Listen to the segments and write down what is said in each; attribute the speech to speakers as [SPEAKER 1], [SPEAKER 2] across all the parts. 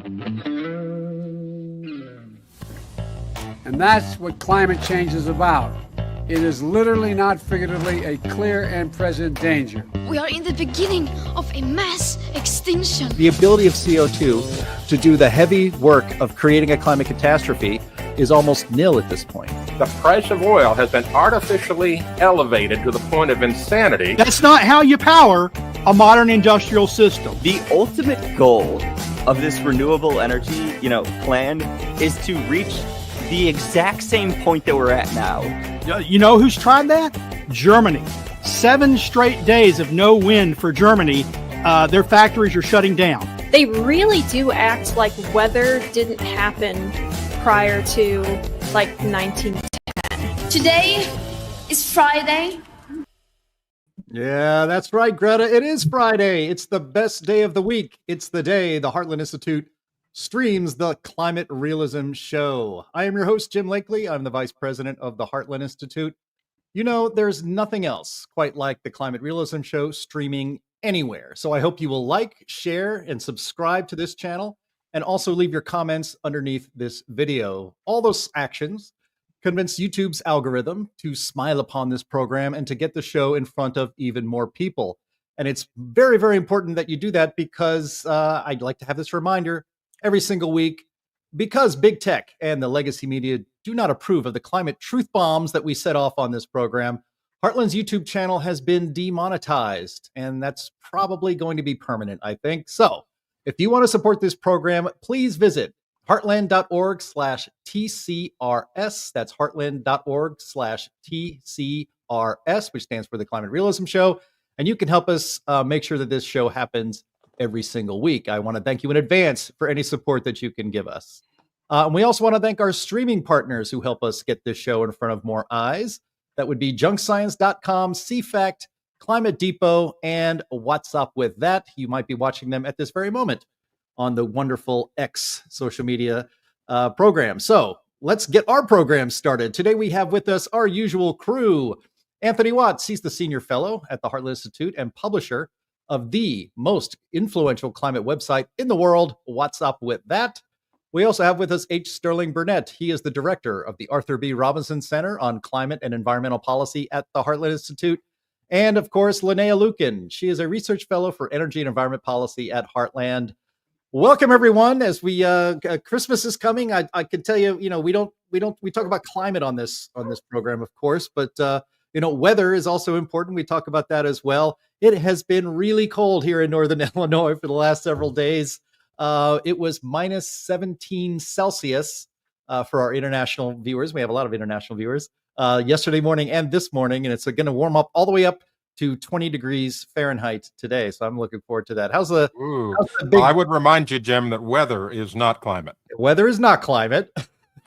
[SPEAKER 1] And that's what climate change is about. It is literally, not figuratively, a clear and present danger.
[SPEAKER 2] We are in the beginning of a mass extinction.
[SPEAKER 3] The ability of CO2 to do the heavy work of creating a climate catastrophe is almost nil at this point.
[SPEAKER 4] The price of oil has been artificially elevated to the point of insanity.
[SPEAKER 5] That's not how you power a modern industrial system.
[SPEAKER 6] The ultimate goal of this renewable energy, plan is to reach the exact same point that we're at now.
[SPEAKER 5] You know who's tried that? Germany. 7 straight days of no wind for Germany. Their factories are shutting down.
[SPEAKER 7] They really do act like weather didn't happen prior to 1910.
[SPEAKER 2] Today is Friday.
[SPEAKER 3] Yeah, that's right, Greta. It is Friday. It's the best day of the week. It's the day the Heartland Institute streams the Climate Realism Show. I am your host, Jim Lakely. I'm the vice president of the Heartland Institute. There's nothing else quite like the Climate Realism Show streaming anywhere. So I hope you will like, share, and subscribe to this channel, and also leave your comments underneath this video. All those actions convince YouTube's algorithm to smile upon this program and to get the show in front of even more people. And it's very, very important that you do that because I'd like to have this reminder every single week, because big tech and the legacy media do not approve of the climate truth bombs that we set off on this program. Heartland's YouTube channel has been demonetized, and that's probably going to be permanent, I think. So if you want to support this program, please visit heartland.org/TCRS. That's heartland.org/TCRS, which stands for the Climate Realism Show. And you can help us make sure that this show happens every single week. I want to thank you in advance for any support that you can give us. And we also want to thank our streaming partners who help us get this show in front of more eyes. That would be junkscience.com, CFACT, Climate Depot, and What's Up With That. You might be watching them at this very moment on the wonderful X social media program. So let's get our program started. Today we have with us our usual crew. Anthony Watts, he's the senior fellow at the Heartland Institute and publisher of the most influential climate website in the world, What's Up With That. We also have with us H. Sterling Burnett. He is the director of the Arthur B. Robinson Center on Climate and Environmental Policy at the Heartland Institute. And of course, Linnea Lueken. She is a research fellow for energy and environment policy at Heartland. Welcome everyone. As we Christmas is coming, I can tell you, we talk about climate on this program, of course, but weather is also important. We talk about that as well. It has been really cold here in northern Illinois for the last several days. It was minus 17 Celsius for our international viewers. We have a lot of international viewers yesterday morning and this morning, and it's going to warm up all the way up to 20 degrees Fahrenheit today. So I'm looking forward to that. How's the big...
[SPEAKER 4] I would remind you, Jim, that weather is not climate.
[SPEAKER 3] Weather is not climate.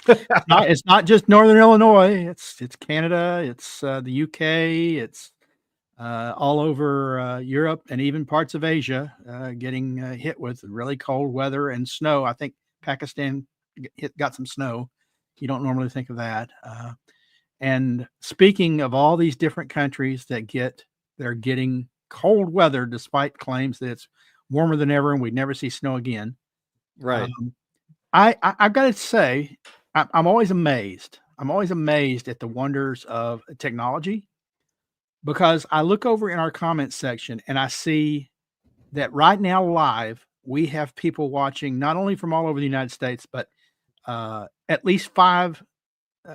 [SPEAKER 5] It's not just northern Illinois. It's Canada. It's the UK. It's all over Europe and even parts of Asia getting hit with really cold weather and snow. I think Pakistan got some snow. You don't normally think of that. And speaking of all these different countries they're getting cold weather despite claims that it's warmer than ever and we'd never see snow again.
[SPEAKER 3] Right.
[SPEAKER 5] I've got to say, I'm always amazed. I'm always amazed at the wonders of technology, because I look over in our comments section and I see that right now live, we have people watching not only from all over the United States, but at least 5,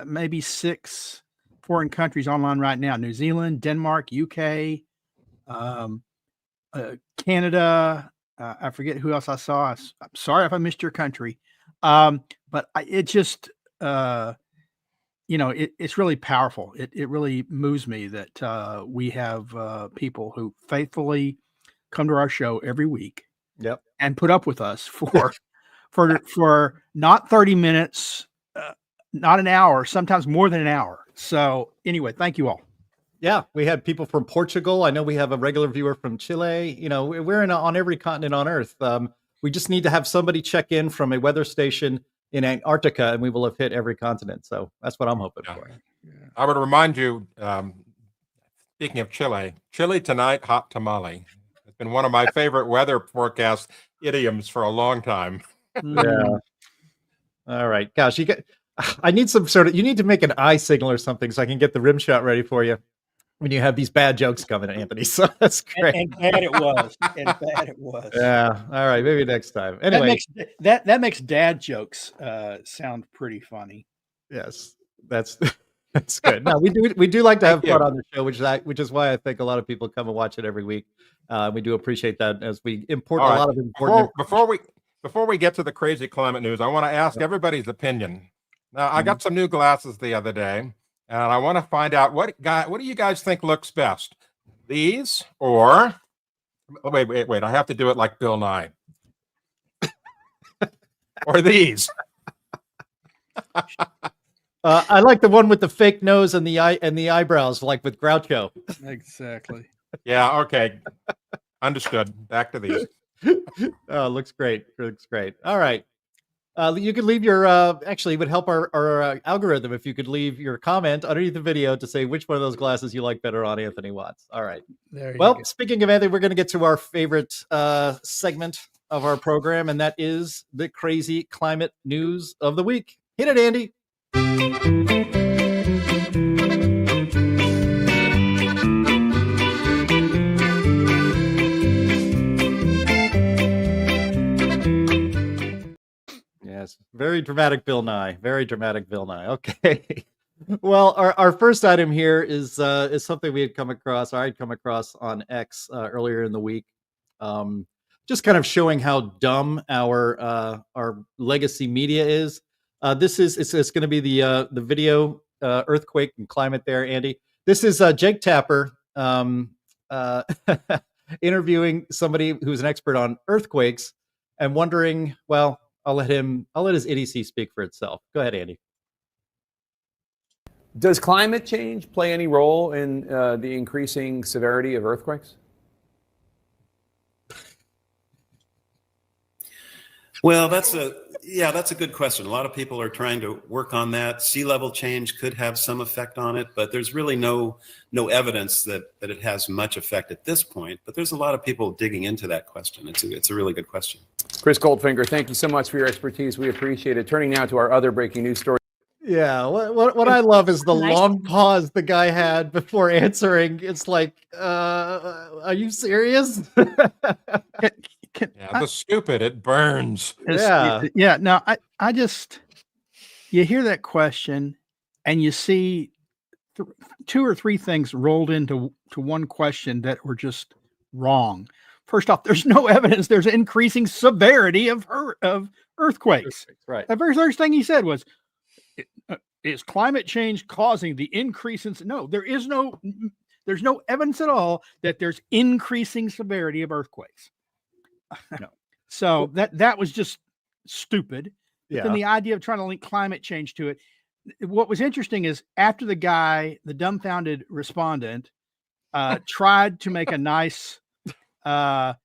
[SPEAKER 5] maybe 6 foreign countries online right now: New Zealand, Denmark, UK, Canada. I forget who else I saw. I'm sorry if I missed your country. But it just, it's really powerful. It really moves me that we have people who faithfully come to our show every week.
[SPEAKER 3] Yep.
[SPEAKER 5] And put up with us for not 30 minutes, not an hour, sometimes more than an hour. So anyway, thank you all.
[SPEAKER 3] Yeah, we had people from Portugal. I know we have a regular viewer from Chile. We're on every continent on Earth. We just need to have somebody check in from a weather station in Antarctica, and we will have hit every continent. So that's what I'm hoping for.
[SPEAKER 4] Yeah. I would remind you, speaking of Chile tonight, hot tamale. It's been one of my favorite weather forecast idioms for a long time.
[SPEAKER 3] Yeah. All right. Gosh, I need some you need to make an eye signal or something so I can get the rim shot ready for you when you have these bad jokes coming, Anthony. So that's great.
[SPEAKER 5] And bad it was. And bad it was.
[SPEAKER 3] Yeah. All right. Maybe next time. Anyway.
[SPEAKER 5] That makes dad jokes sound pretty funny.
[SPEAKER 3] Yes. That's good. No, we do like to have fun on the show, which is why I think a lot of people come and watch it every week. We do appreciate that as we import a lot of important
[SPEAKER 4] before we get to the crazy climate news, I want to ask everybody's opinion. Now, I got some new glasses the other day, and I want to find out what do you guys think looks best? These or wait, I have to do it like Bill Nye. Or these.
[SPEAKER 3] I like the one with the fake nose and the eyebrows, like with Groucho.
[SPEAKER 1] Exactly.
[SPEAKER 4] Yeah, okay. Understood. Back to these.
[SPEAKER 3] Oh, looks great. Looks great. All right. You could leave your actually it would help our algorithm if you could leave your comment underneath the video to say which one of those glasses you like better on Anthony Watts. All right. Well, speaking of Anthony, we're going to get to our favorite segment of our program, and that is the crazy climate news of the week. Hit it, Andy. Yes, very dramatic Bill Nye. Very dramatic Bill Nye. Okay. Well, our first item here is something we had come across, or I'd come across on X earlier in the week. Just kind of showing how dumb our legacy media is. It's going to be the video earthquake and climate there, Andy. This is Jake Tapper interviewing somebody who's an expert on earthquakes and wondering, well, I'll let his idiocy speak for itself. Go ahead, Andy.
[SPEAKER 8] Does climate change play any role in the increasing severity of earthquakes?
[SPEAKER 9] Well, that's a good question. A lot of people are trying to work on that. Sea level change could have some effect on it, but there's really no evidence that it has much effect at this point. But there's a lot of people digging into that question. It's a really good question.
[SPEAKER 8] Chris Goldfinger, thank you so much for your expertise. We appreciate it. Turning now to our other breaking news story.
[SPEAKER 3] Yeah, what I love is the long pause the guy had before answering. It's like, are you serious?
[SPEAKER 4] The stupid, it burns.
[SPEAKER 5] Yeah. No, I just, you hear that question and you see two or three things rolled into one question that were just wrong. First off, there's no evidence there's increasing severity of earthquakes.
[SPEAKER 3] Right.
[SPEAKER 5] The very first thing he said was, is climate change causing the increase in? No, there's no evidence at all that there's increasing severity of earthquakes. No. So that was just stupid. Yeah. Then the idea of trying to link climate change to it. What was interesting is after the guy, the dumbfounded respondent, tried to make a nice, tried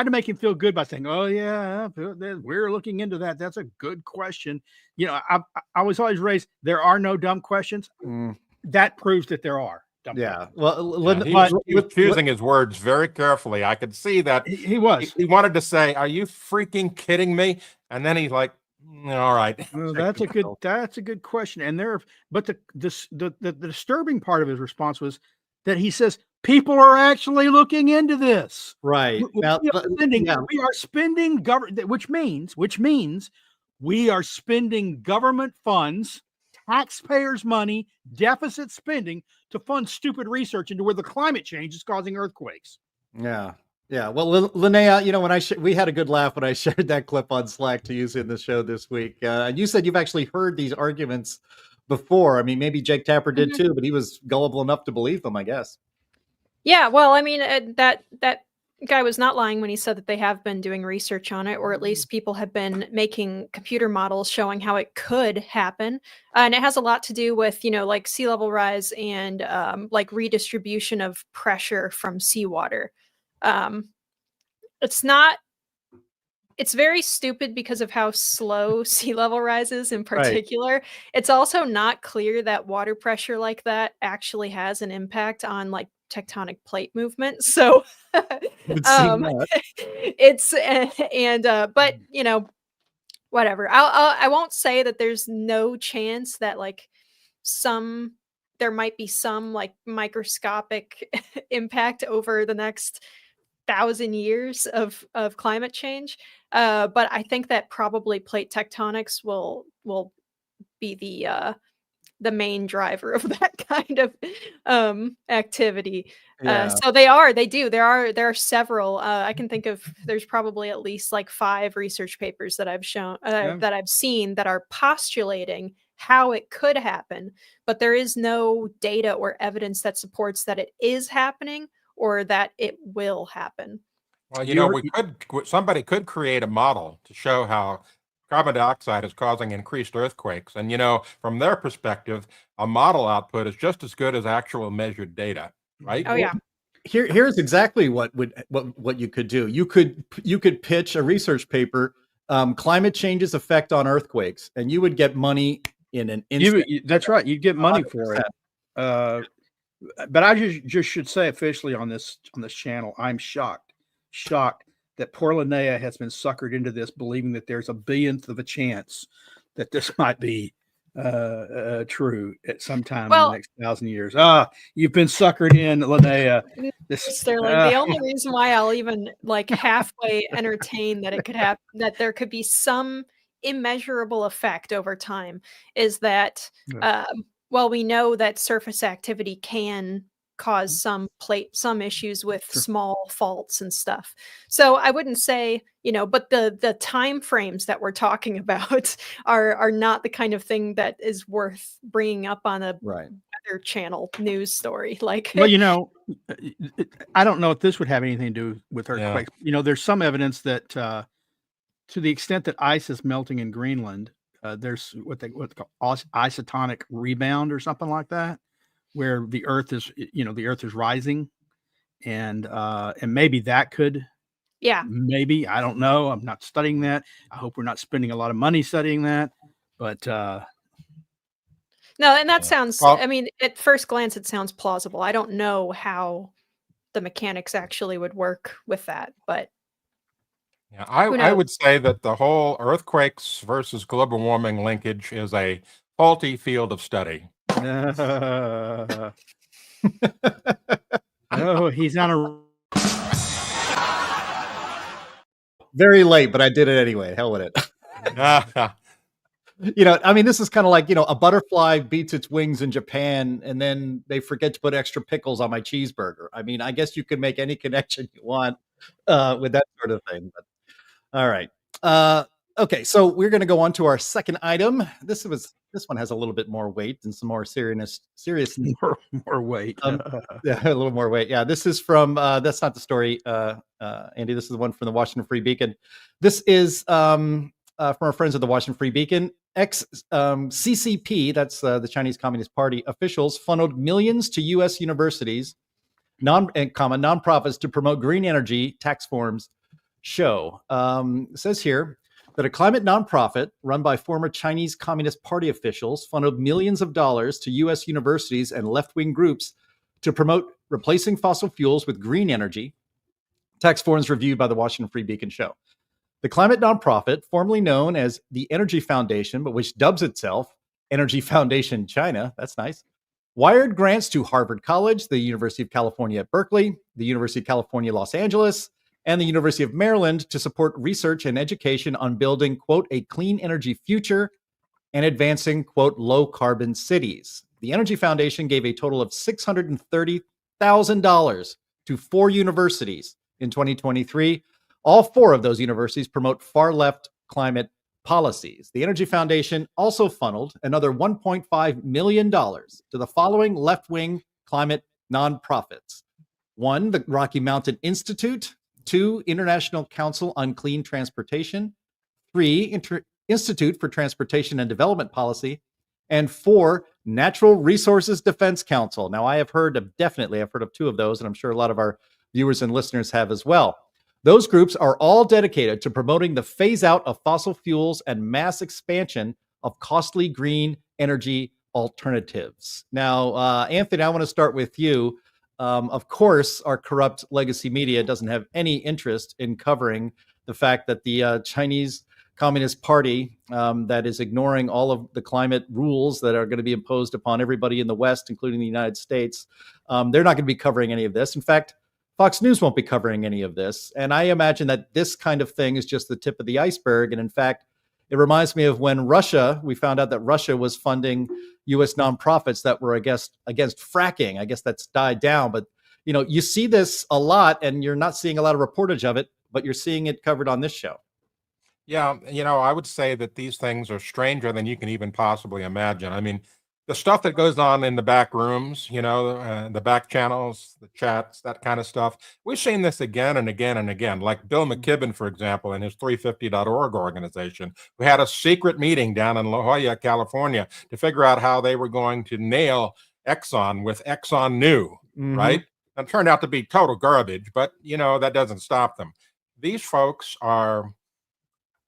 [SPEAKER 5] to make him feel good by saying, "Oh yeah, we're looking into that. That's a good question." I was always raised, there are no dumb questions. That proves that there are.
[SPEAKER 3] Yeah. Well,
[SPEAKER 4] he was choosing his words very carefully. I could see that
[SPEAKER 5] he was.
[SPEAKER 4] He wanted to say, "Are you freaking kidding me?" And then he's like, "All right."
[SPEAKER 5] Well, that's a good question. But the disturbing part of his response was that he says people are actually looking into this.
[SPEAKER 3] Right.
[SPEAKER 5] We are spending government, which means we are spending government funds, taxpayers' money, deficit spending to fund stupid research into where the climate change is causing earthquakes.
[SPEAKER 3] Yeah. Yeah. Well, Linnea, when we had a good laugh when I shared that clip on Slack to use in the show this week. And you said you've actually heard these arguments before. I mean, maybe Jake Tapper did too, but he was gullible enough to believe them, I guess.
[SPEAKER 7] Yeah. Well, I mean, that guy was not lying when he said that they have been doing research on it, or at least people have been making computer models showing how it could happen. And it has a lot to do with, like sea level rise and like redistribution of pressure from seawater. It's very stupid because of how slow sea level rises in particular. Right. It's also not clear that water pressure like that actually has an impact on like tectonic plate movement. So but whatever. I won't say that there's no chance that like there might be some like microscopic impact over the next 1,000 years of climate change. But I think that probably plate tectonics will be the main driver of that kind of activity. So there are several. I can think of there's probably at least like 5 research papers that I've shown that I've seen that are postulating how it could happen, but there is no data or evidence that supports that it is happening or that it will happen.
[SPEAKER 4] Well, somebody could create a model to show how carbon dioxide is causing increased earthquakes. And, from their perspective, a model output is just as good as actual measured data, right?
[SPEAKER 7] Oh, yeah.
[SPEAKER 3] Here's exactly what you could do. You could pitch a research paper, climate change's effect on earthquakes, and you would get money in an instant.
[SPEAKER 5] That's right. You'd get money for it. But I just should say officially on this channel, I'm shocked that poor Linnea has been suckered into this, believing that there's a billionth of a chance that this might be true at some time in the next 1,000 years. You've been suckered in, Linnea.
[SPEAKER 7] The only reason why I'll even like halfway entertain that it could happen, that there could be some immeasurable effect over time, is that we know that surface activity can cause some issues with small faults and stuff. So I wouldn't say, but the time frames that we're talking about are not the kind of thing that is worth bringing up on a Weather Channel news story. Like,
[SPEAKER 5] well, I don't know if this would have anything to do with earthquakes. There's some evidence that to the extent that ice is melting in Greenland, there's what they call isotonic rebound or something like that, where the earth is rising, and maybe that could, maybe, I don't know. I'm not studying that. I hope we're not spending a lot of money studying that, but
[SPEAKER 7] no, and that sounds, I mean, at first glance, it sounds plausible. I don't know how the mechanics actually would work with that, but
[SPEAKER 4] I would say that the whole earthquakes versus global warming linkage is a faulty field of study.
[SPEAKER 5] No, he's on a
[SPEAKER 3] very late, but I did it anyway. Hell with it. I mean, this is kind of like, a butterfly beats its wings in Japan and then they forget to put extra pickles on my cheeseburger. I mean, I guess you could make any connection you want with that sort of thing. But all right. Okay, so we're going to go on to our second item. This one has a little bit more weight and some more serious
[SPEAKER 5] more weight.
[SPEAKER 3] Yeah, a little more weight. Yeah, this is from that's not the story, Andy. This is the one from the Washington Free Beacon. This is from our friends at the Washington Free Beacon. CCP, that's the Chinese Communist Party, officials funneled millions to U.S. universities, nonprofits to promote green energy tax forms. Show it says here that a climate nonprofit run by former Chinese Communist Party officials funneled millions of dollars to U.S. universities and left-wing groups to promote replacing fossil fuels with green energy. Tax forms reviewed by the Washington Free Beacon show. The climate nonprofit, formerly known as the Energy Foundation, but which dubs itself Energy Foundation China, that's nice, wired grants to Harvard College, the University of California at Berkeley, the University of California, Los Angeles, and the University of Maryland to support research and education on building, quote, a clean energy future and advancing, quote, low carbon cities. The Energy Foundation gave a total of $630,000 to 4 universities in 2023. All 4 of those universities promote far left climate policies. The Energy Foundation also funneled another $1.5 million to the following left-wing climate nonprofits. 1, the Rocky Mountain Institute. 2, International Council on Clean Transportation. 3, Institute for Transportation and Development Policy. And 4, Natural Resources Defense Council. Now, I've heard of 2 of those, and I'm sure a lot of our viewers and listeners have as well. Those groups are all dedicated to promoting the phase out of fossil fuels and mass expansion of costly green energy alternatives. Now, Anthony, I want to start with you. Of course, our corrupt legacy media doesn't have any interest in covering the fact that the Chinese Communist Party that is ignoring all of the climate rules that are going to be imposed upon everybody in the West, including the United States. They're not going to be covering any of this. In fact, Fox News won't be covering any of this. And I imagine that this kind of thing is just the tip of the iceberg. And in fact, it reminds me of when we found out that Russia was funding U.S. nonprofits that were against fracking. I guess that's died down. But, you see this a lot, and you're not seeing a lot of reportage of it, but you're seeing it covered on this show.
[SPEAKER 4] Yeah, I would say that these things are stranger than you can even possibly imagine. I mean, the stuff that goes on in the back rooms, the back channels, the chats, that kind of stuff. We've seen this again and again and again, like Bill McKibben, for example, in his 350.org organization, who had a secret meeting down in La Jolla, California, to figure out how they were going to nail Exxon with Exxon New, right? And it turned out to be total garbage, but, that doesn't stop them. These folks are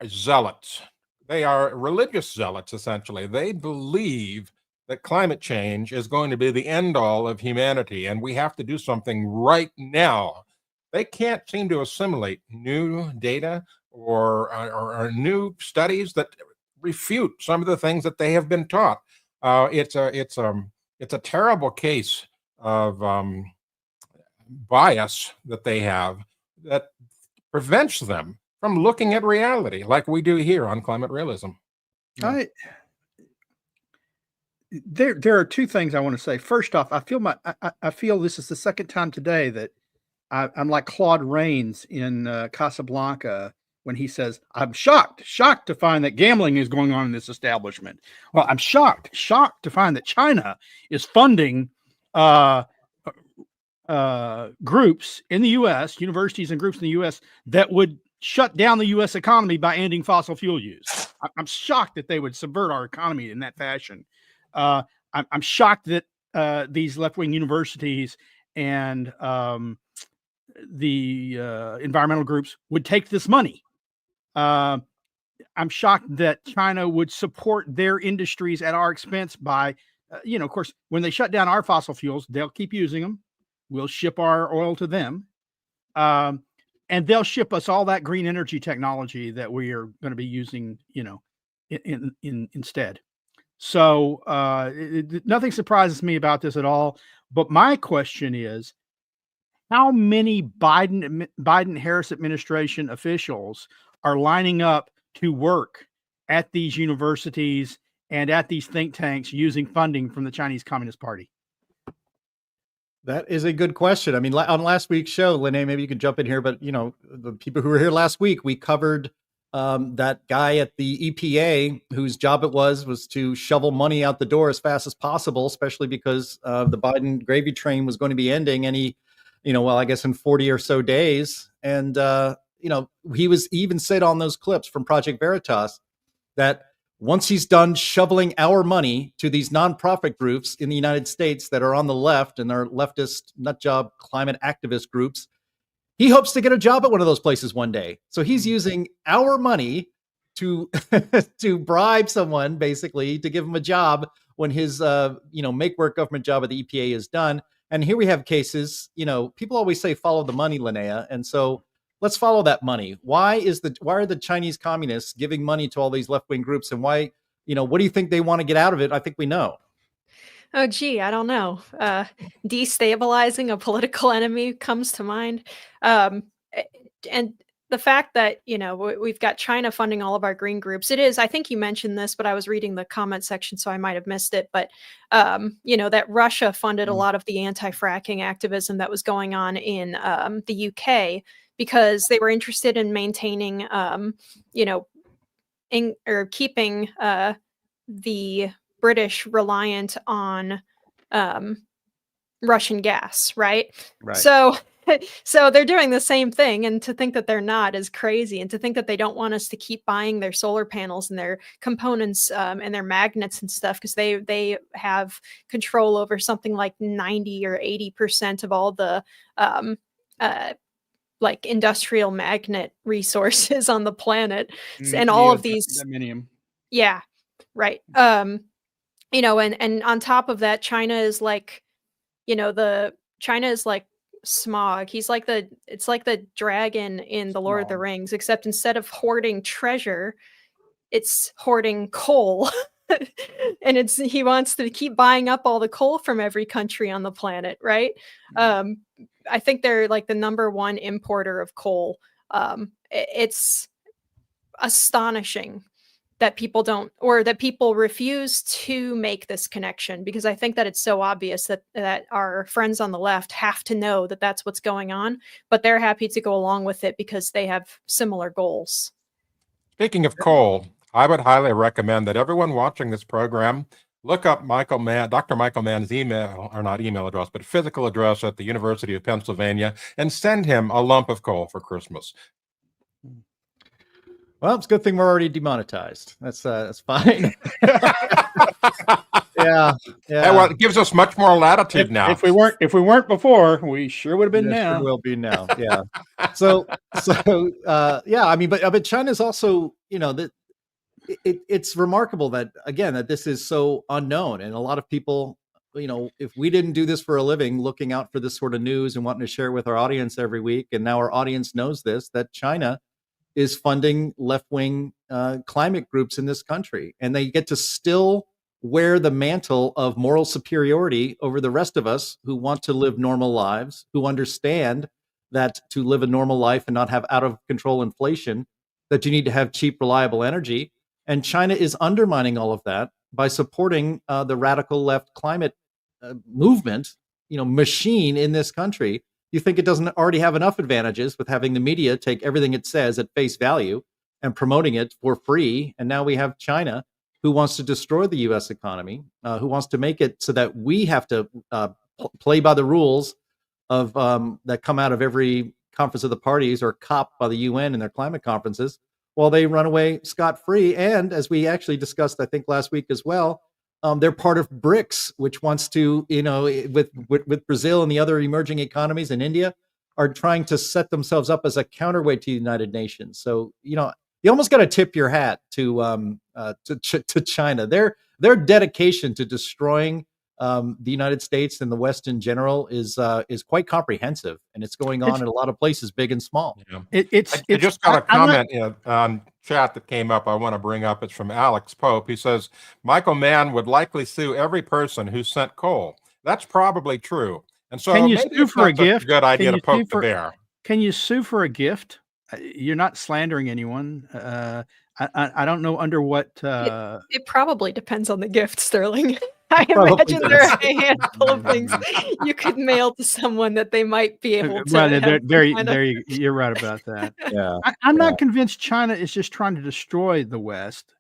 [SPEAKER 4] zealots. They are religious zealots, essentially. They believe that climate change is going to be the end all of humanity, and we have to do something right now. They can't seem to assimilate new data or new studies that refute some of the things that they have been taught. It's a terrible case of bias that they have that prevents them from looking at reality like we do here on Climate Realism.
[SPEAKER 5] There are two things I want to say. First off, I feel this is the second time today that I'm like Claude Rains in Casablanca when he says, "I'm shocked to find that gambling is going on in this establishment." Well, I'm shocked to find that China is funding groups in the U.S., universities and groups in the U.S. that would shut down the U.S. economy by ending fossil fuel use. I'm shocked that they would subvert our economy in that fashion. I'm shocked that these left-wing universities and the environmental groups would take this money. I'm shocked that China would support their industries at our expense by, of course, when they shut down our fossil fuels, they'll keep using them. We'll ship our oil to them. And they'll ship us all that green energy technology that we are going to be using, in instead. So nothing surprises me about this at all. But my question is, how many Biden-Harris administration officials are lining up to work at these universities and at these think tanks using funding from the Chinese Communist Party?
[SPEAKER 3] That is a good question. I mean, on last week's show, Linnea, maybe you can jump in here, but the people who were here last week, we covered that guy at the EPA whose job it was to shovel money out the door as fast as possible, especially because the Biden gravy train was going to be ending I guess in 40 or so days. And, he even said on those clips from Project Veritas that once he's done shoveling our money to these nonprofit groups in the United States that are on the left and are leftist nutjob climate activist groups, he hopes to get a job at one of those places one day. So he's using our money to to bribe someone, basically, to give him a job when his make work government job at the EPA is done. And here we have cases. People always say follow the money, Linnea, and so let's follow that money. Why are the Chinese communists giving money to all these left-wing groups, and why, what do you think they want to get out of it? I think we know.
[SPEAKER 7] Oh, gee, I don't know. Destabilizing a political enemy comes to mind. And the fact that, we've got China funding all of our green groups. It is, I think you mentioned this, but I was reading the comment section, so I might have missed it. But, that Russia funded a lot of the anti-fracking activism that was going on in the UK, because they were interested in maintaining, keeping the British reliant on Russian gas, right? So they're doing the same thing, and to think that they're not is crazy. And to think that they don't want us to keep buying their solar panels and their components and their magnets and stuff, because they have control over something like 90 or 80% of all the like industrial magnet resources on the planet, and all of these
[SPEAKER 5] Aluminium.
[SPEAKER 7] Yeah, right. And on top of that, China is like, China is like Smog. It's like the dragon in the Lord of the Rings, except instead of hoarding treasure, it's hoarding coal. And he wants to keep buying up all the coal from every country on the planet, right? I think they're like the number one importer of coal. It's astonishing that people refuse to make this connection, because I think that it's so obvious that our friends on the left have to know that that's what's going on, but they're happy to go along with it because they have similar goals.
[SPEAKER 4] Speaking of coal, I would highly recommend that everyone watching this program look up Dr. Michael Mann's email, or not email address, but physical address at the University of Pennsylvania, and send him a lump of coal for Christmas.
[SPEAKER 3] Well, it's a good thing we're already demonetized. That's fine. Yeah.
[SPEAKER 4] Well, it gives us much more latitude now.
[SPEAKER 5] If we weren't before, we sure would have been now.
[SPEAKER 3] Sure will be now. Yeah. So yeah. I mean, but China's also, it's remarkable that this is so unknown, and a lot of people, if we didn't do this for a living, looking out for this sort of news and wanting to share it with our audience every week, and now our audience knows this, that China is funding left-wing climate groups in this country, and they get to still wear the mantle of moral superiority over the rest of us who want to live normal lives, who understand that to live a normal life and not have out of control inflation, that you need to have cheap, reliable energy. And China is undermining all of that by supporting the radical left climate movement, machine in this country. You think it doesn't already have enough advantages with having the media take everything it says at face value and promoting it for free. And now we have China, who wants to destroy the U.S. economy, who wants to make it so that we have to play by the rules of that come out of every conference of the parties or copped by the UN in their climate conferences, while they run away scot-free. And as we actually discussed, I think last week as well, they're part of BRICS, which wants to, with Brazil and the other emerging economies in India, are trying to set themselves up as a counterweight to the United Nations. So, you almost got to tip your hat to China. Their dedication to destroying the United States and the West in general is quite comprehensive, and it's going on in a lot of places, big and small.
[SPEAKER 4] Yeah. I just got a comment on chat that came up. I want to bring up. It's from Alex Pope. He says Michael Mann would likely sue every person who sent coal. That's probably true. And so,
[SPEAKER 5] can you
[SPEAKER 4] maybe
[SPEAKER 5] sue
[SPEAKER 4] it's
[SPEAKER 5] for
[SPEAKER 4] not
[SPEAKER 5] a
[SPEAKER 4] such
[SPEAKER 5] gift?
[SPEAKER 4] a good idea
[SPEAKER 5] Can
[SPEAKER 4] to
[SPEAKER 5] you
[SPEAKER 4] poke
[SPEAKER 5] sue
[SPEAKER 4] the
[SPEAKER 5] for-
[SPEAKER 4] bear.
[SPEAKER 5] Can you sue for a gift? You're not slandering anyone. I don't know under what.
[SPEAKER 7] It probably depends on the gift, Sterling. I
[SPEAKER 3] Probably
[SPEAKER 7] imagine there
[SPEAKER 3] does.
[SPEAKER 7] are a handful of things you could mail to someone that they might be able to.
[SPEAKER 5] Well,
[SPEAKER 7] have
[SPEAKER 5] you're right about that.
[SPEAKER 3] Yeah.
[SPEAKER 5] I'm not convinced China is just trying to destroy the West,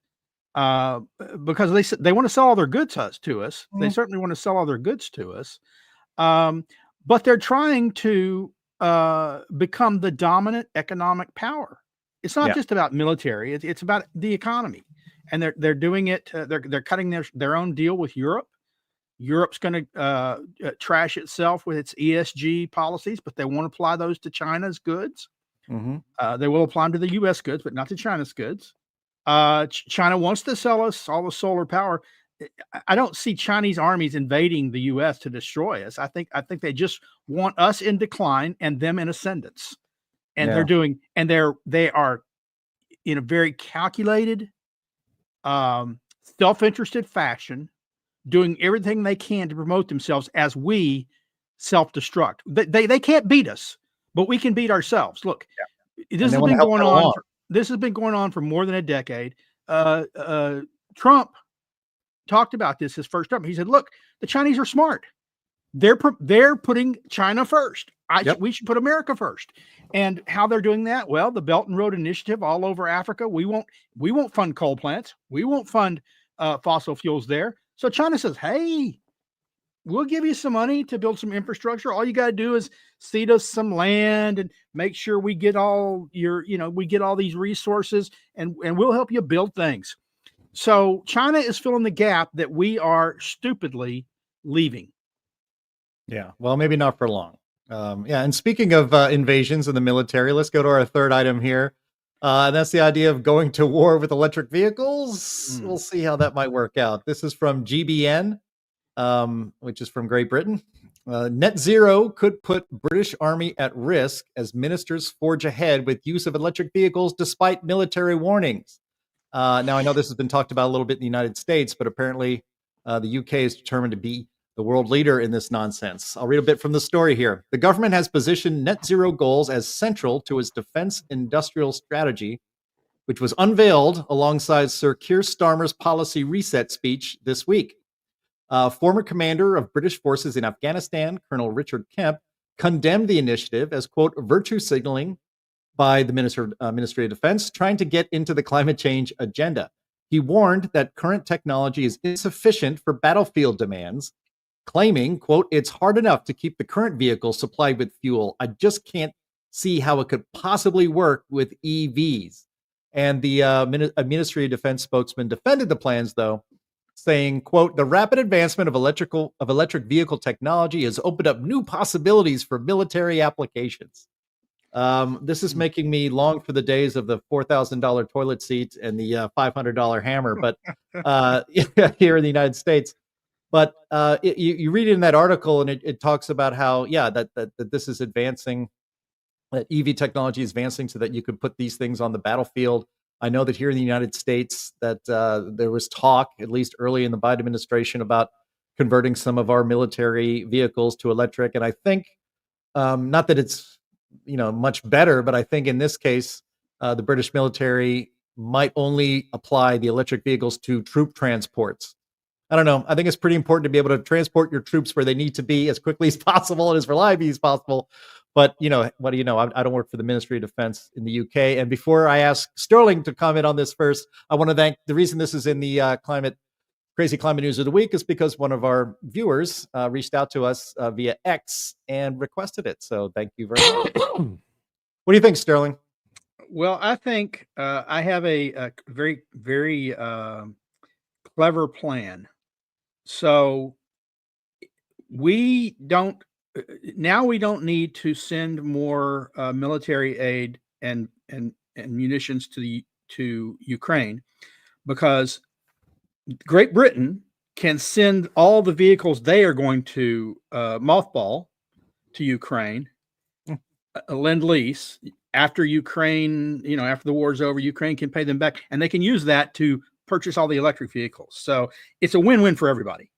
[SPEAKER 5] because they want to sell all their goods to us. They certainly want to sell all their goods to us, but they're trying to become the dominant economic power. It's not just about military; it's about the economy, and they're doing it. They're cutting their own deal with Europe. Europe's going to trash itself with its ESG policies, but they won't apply those to China's goods.
[SPEAKER 3] Mm-hmm.
[SPEAKER 5] They will apply them to the U.S. goods, but not to China's goods. China wants to sell us all the solar power. I don't see Chinese armies invading the U.S. to destroy us. I think they just want us in decline and them in ascendance. And they are in a very calculated, self-interested fashion, doing everything they can to promote themselves as we self-destruct. They can't beat us, but we can beat ourselves. Look, this has been going on. This has been going on for more than a decade. Trump talked about this his first term. He said, "Look, the Chinese are smart. They're putting China first. We should put America first." And how they're doing that? Well, the Belt and Road Initiative all over Africa. We won't fund coal plants. We won't fund fossil fuels there. So China says, "Hey, we'll give you some money to build some infrastructure. All you got to do is cede us some land and make sure we get all these resources, and we'll help you build things." So China is filling the gap that we are stupidly leaving.
[SPEAKER 3] Yeah. Well, maybe not for long. And speaking of invasions in the military, let's go to our third item here. And that's the idea of going to war with electric vehicles. We'll see how that might work out. This is from GBN, which is from Great Britain. Net zero could put British Army at risk as ministers forge ahead with use of electric vehicles despite military warnings. Now, I know this has been talked about a little bit in the United States, but apparently the UK is determined to be the world leader in this nonsense. I'll read a bit from the story here. The government has positioned net zero goals as central to its defense industrial strategy, which was unveiled alongside Sir Keir Starmer's policy reset speech this week. Former commander of British forces in Afghanistan, Colonel Richard Kemp, condemned the initiative as, quote, virtue signaling by the Ministry of Defense trying to get into the climate change agenda. He warned that current technology is insufficient for battlefield demands, claiming, quote, it's hard enough to keep the current vehicle supplied with fuel. I just can't see how it could possibly work with EVs. And the Ministry of Defense spokesman defended the plans, though, saying, quote, the rapid advancement of electric vehicle technology has opened up new possibilities for military applications. This is making me long for the days of the $4,000 toilet seat and the $500 hammer, but here in the United States. But you read it in that article, and it talks about how, that this is advancing, that EV technology is advancing so that you could put these things on the battlefield. I know that here in the United States that there was talk, at least early in the Biden administration, about converting some of our military vehicles to electric. And I think, not that it's much better, but I think in this case, the British military might only apply the electric vehicles to troop transports. I don't know. I think it's pretty important to be able to transport your troops where they need to be as quickly as possible and as reliably as possible. But, what do you know? I don't work for the Ministry of Defense in the UK. And before I ask Sterling to comment on this first, I want to thank, the reason this is in the Crazy Climate News of the Week is because one of our viewers reached out to us via X and requested it. So thank you very much. What do you think, Sterling?
[SPEAKER 5] Well, I think I have a very, very clever plan. So we don't need to send more military aid and munitions to Ukraine, because Great Britain can send all the vehicles they are going to mothball to Ukraine, lend-lease. After Ukraine, after the war's over, Ukraine can pay them back, and they can use that to purchase all the electric vehicles. So it's a win-win for everybody.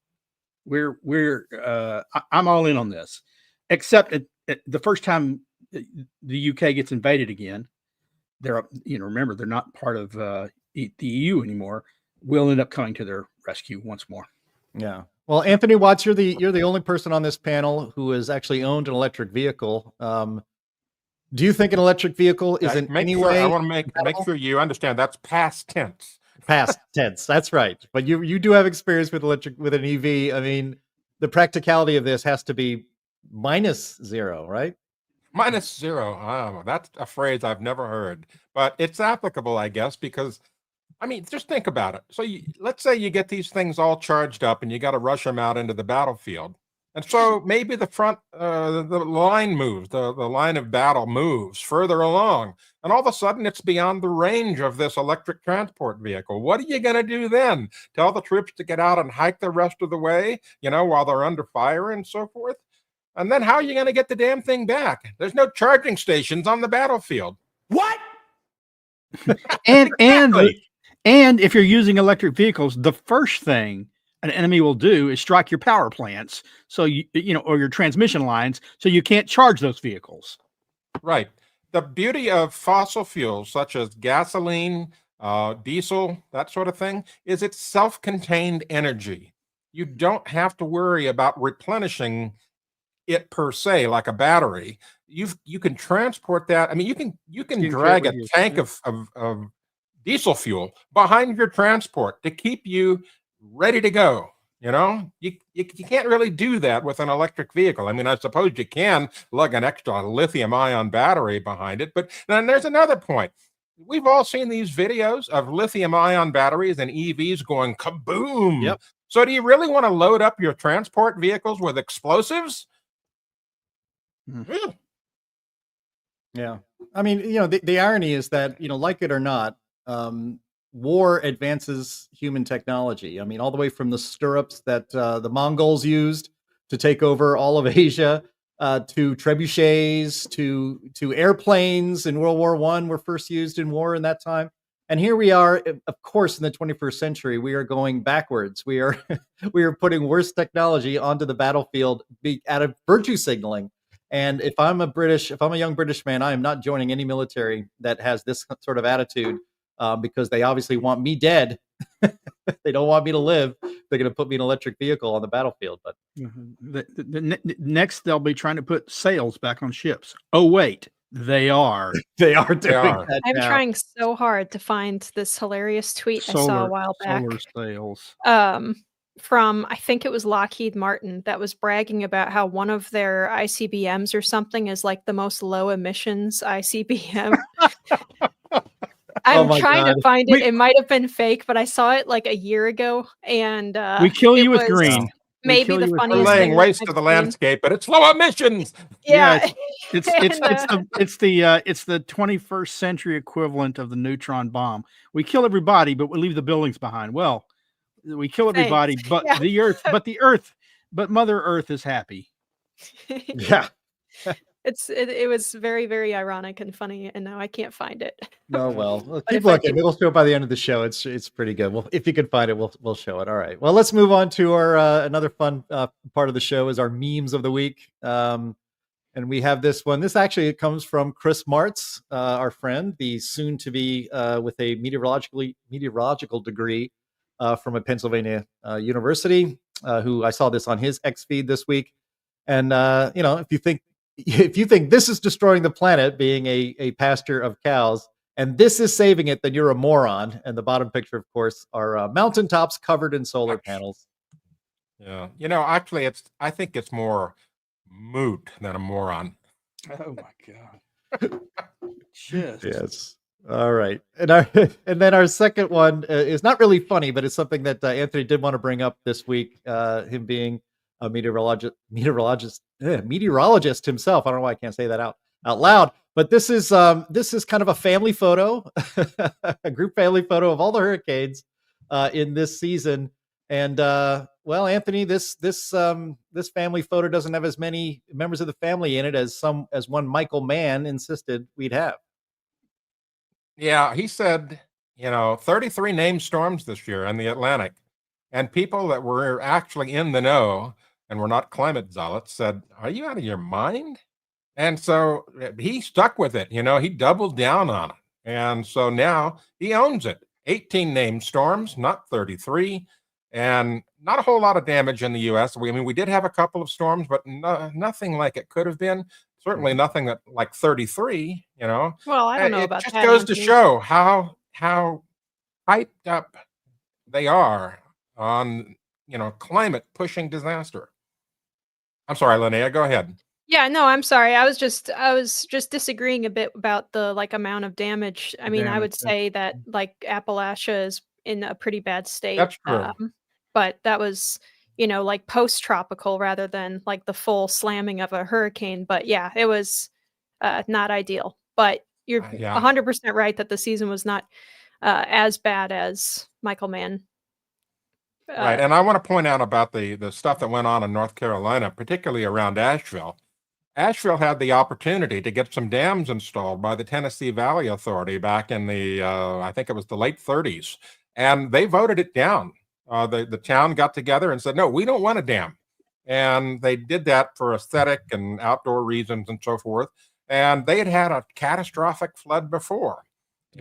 [SPEAKER 5] I'm all in on this, except at the first time the UK gets invaded again, remember, they're not part of the EU anymore. We'll end up coming to their rescue once more.
[SPEAKER 3] Yeah. Well, Anthony Watts, you're the only person on this panel who has actually owned an electric vehicle. Do you think an electric vehicle is in any way?
[SPEAKER 4] I want to make sure you understand that's past tense.
[SPEAKER 3] Past tense. That's right. But you do have experience with an EV. I mean, the practicality of this has to be -0, right?
[SPEAKER 4] -0. Oh, that's a phrase I've never heard, but it's applicable, I guess, because just think about it. So let's say you get these things all charged up and you got to rush them out into the battlefield. And so maybe the line moves, the line of battle moves further along. And all of a sudden it's beyond the range of this electric transport vehicle. What are you going to do then? Tell the troops to get out and hike the rest of the way, while they're under fire and so forth? And then how are you going to get the damn thing back? There's no charging stations on the battlefield. What?
[SPEAKER 5] And if you're using electric vehicles, the first thing an enemy will do is strike your power plants, so or your transmission lines, so you can't charge those vehicles.
[SPEAKER 4] Right. The beauty of fossil fuels, such as gasoline, diesel, that sort of thing, is it's self-contained energy. You don't have to worry about replenishing it per se, like a battery. You can transport that. You can drag a tank of diesel fuel behind your transport to keep you ready to go. You can't really do that with an electric vehicle. I suppose you can lug an extra lithium-ion battery behind it, but then there's another point. We've all seen these videos of lithium-ion batteries and EVs going kaboom.
[SPEAKER 3] Yep.
[SPEAKER 4] So do you really want to load up your transport vehicles with explosives?
[SPEAKER 3] Yeah. The irony is that, like it or not, war advances human technology. All the way from the stirrups that the Mongols used to take over all of Asia, to trebuchets, to airplanes in World War I were first used in war in that time. And here we are, of course, in the 21st century, we are going backwards. We are we are putting worse technology onto the battlefield out of virtue signaling. And if I'm a young British man, I am not joining any military that has this sort of attitude, because they obviously want me dead. They don't want me to live. They're going to put me in an electric vehicle on the battlefield. But
[SPEAKER 5] next, they'll be trying to put sails back on ships. Oh, wait. They are.
[SPEAKER 3] They are doing that
[SPEAKER 7] I'm
[SPEAKER 3] now.
[SPEAKER 7] trying so hard to find this hilarious tweet I saw a while back.
[SPEAKER 5] Solar sails.
[SPEAKER 7] From, I think it was Lockheed Martin, that was bragging about how one of their ICBMs or something is like the most low emissions ICBM. I'm trying to find it. It might have been fake, but I saw it like a year ago, and
[SPEAKER 5] we kill you with green.
[SPEAKER 7] Maybe the funniest
[SPEAKER 4] laying
[SPEAKER 7] thing
[SPEAKER 4] waste to the landscape, but it's low emissions.
[SPEAKER 7] Yeah,
[SPEAKER 5] it's the 21st century equivalent of the neutron bomb. We kill everybody, but we leave the buildings behind. Well, we kill everybody, but but Mother Earth is happy.
[SPEAKER 3] Yeah.
[SPEAKER 7] It was very, very ironic and funny, and now I can't find it.
[SPEAKER 3] No, well, keep looking. It'll show by the end of the show. It's pretty good. Well, if you can find it, we'll show it. All right. Well, let's move on to our another fun part of the show is our memes of the week. And we have this one. This actually comes from Chris Martz, our friend, the soon to be with a meteorological degree from a Pennsylvania university, who I saw this on his X feed this week. And if you think this is destroying the planet, being a pasture of cows, and this is saving it, then you're a moron. And the bottom picture, of course, are mountaintops covered in solar panels.
[SPEAKER 4] Yeah. Actually, I think it's more moot than a moron.
[SPEAKER 5] Oh my God.
[SPEAKER 3] Yes. All right. And then our second one is not really funny, but it's something that Anthony did want to bring up this week, him being a meteorologist himself. I don't know why I can't say that out loud, but this is kind of a family photo, a group family photo of all the hurricanes in this season. And well, Anthony, this family photo doesn't have as many members of the family in it as one Michael Mann insisted we'd have.
[SPEAKER 4] Yeah, he said, 33 named storms this year in the Atlantic, and people that were actually in the know and were not climate zealots said, "Are you out of your mind?" And so he stuck with it. He doubled down on it. And so now he owns it. 18 named storms, not 33, and not a whole lot of damage in the U.S. We did have a couple of storms, but nothing like it could have been. Certainly nothing like 33,
[SPEAKER 7] Well, I don't know about that.
[SPEAKER 4] It just goes to show how hyped up they are on, climate pushing disaster. I'm sorry, Linnea, go ahead.
[SPEAKER 7] Yeah, no, I'm sorry. I was just disagreeing a bit about the amount of damage. I mean, I would say that Appalachia is in a pretty bad state.
[SPEAKER 4] That's true.
[SPEAKER 7] But that was, post-tropical rather than the full slamming of a hurricane. But yeah, it was not ideal. But you're 100% right that the season was not as bad as Michael Mann.
[SPEAKER 4] Right. And I want to point out about the stuff that went on in North Carolina, particularly around Asheville. Asheville had the opportunity to get some dams installed by the Tennessee Valley Authority back in the, I think it was the late 30s. And they voted it down. The town got together and said, no, we don't want a dam. And they did that for aesthetic and outdoor reasons and so forth. And they had a catastrophic flood before.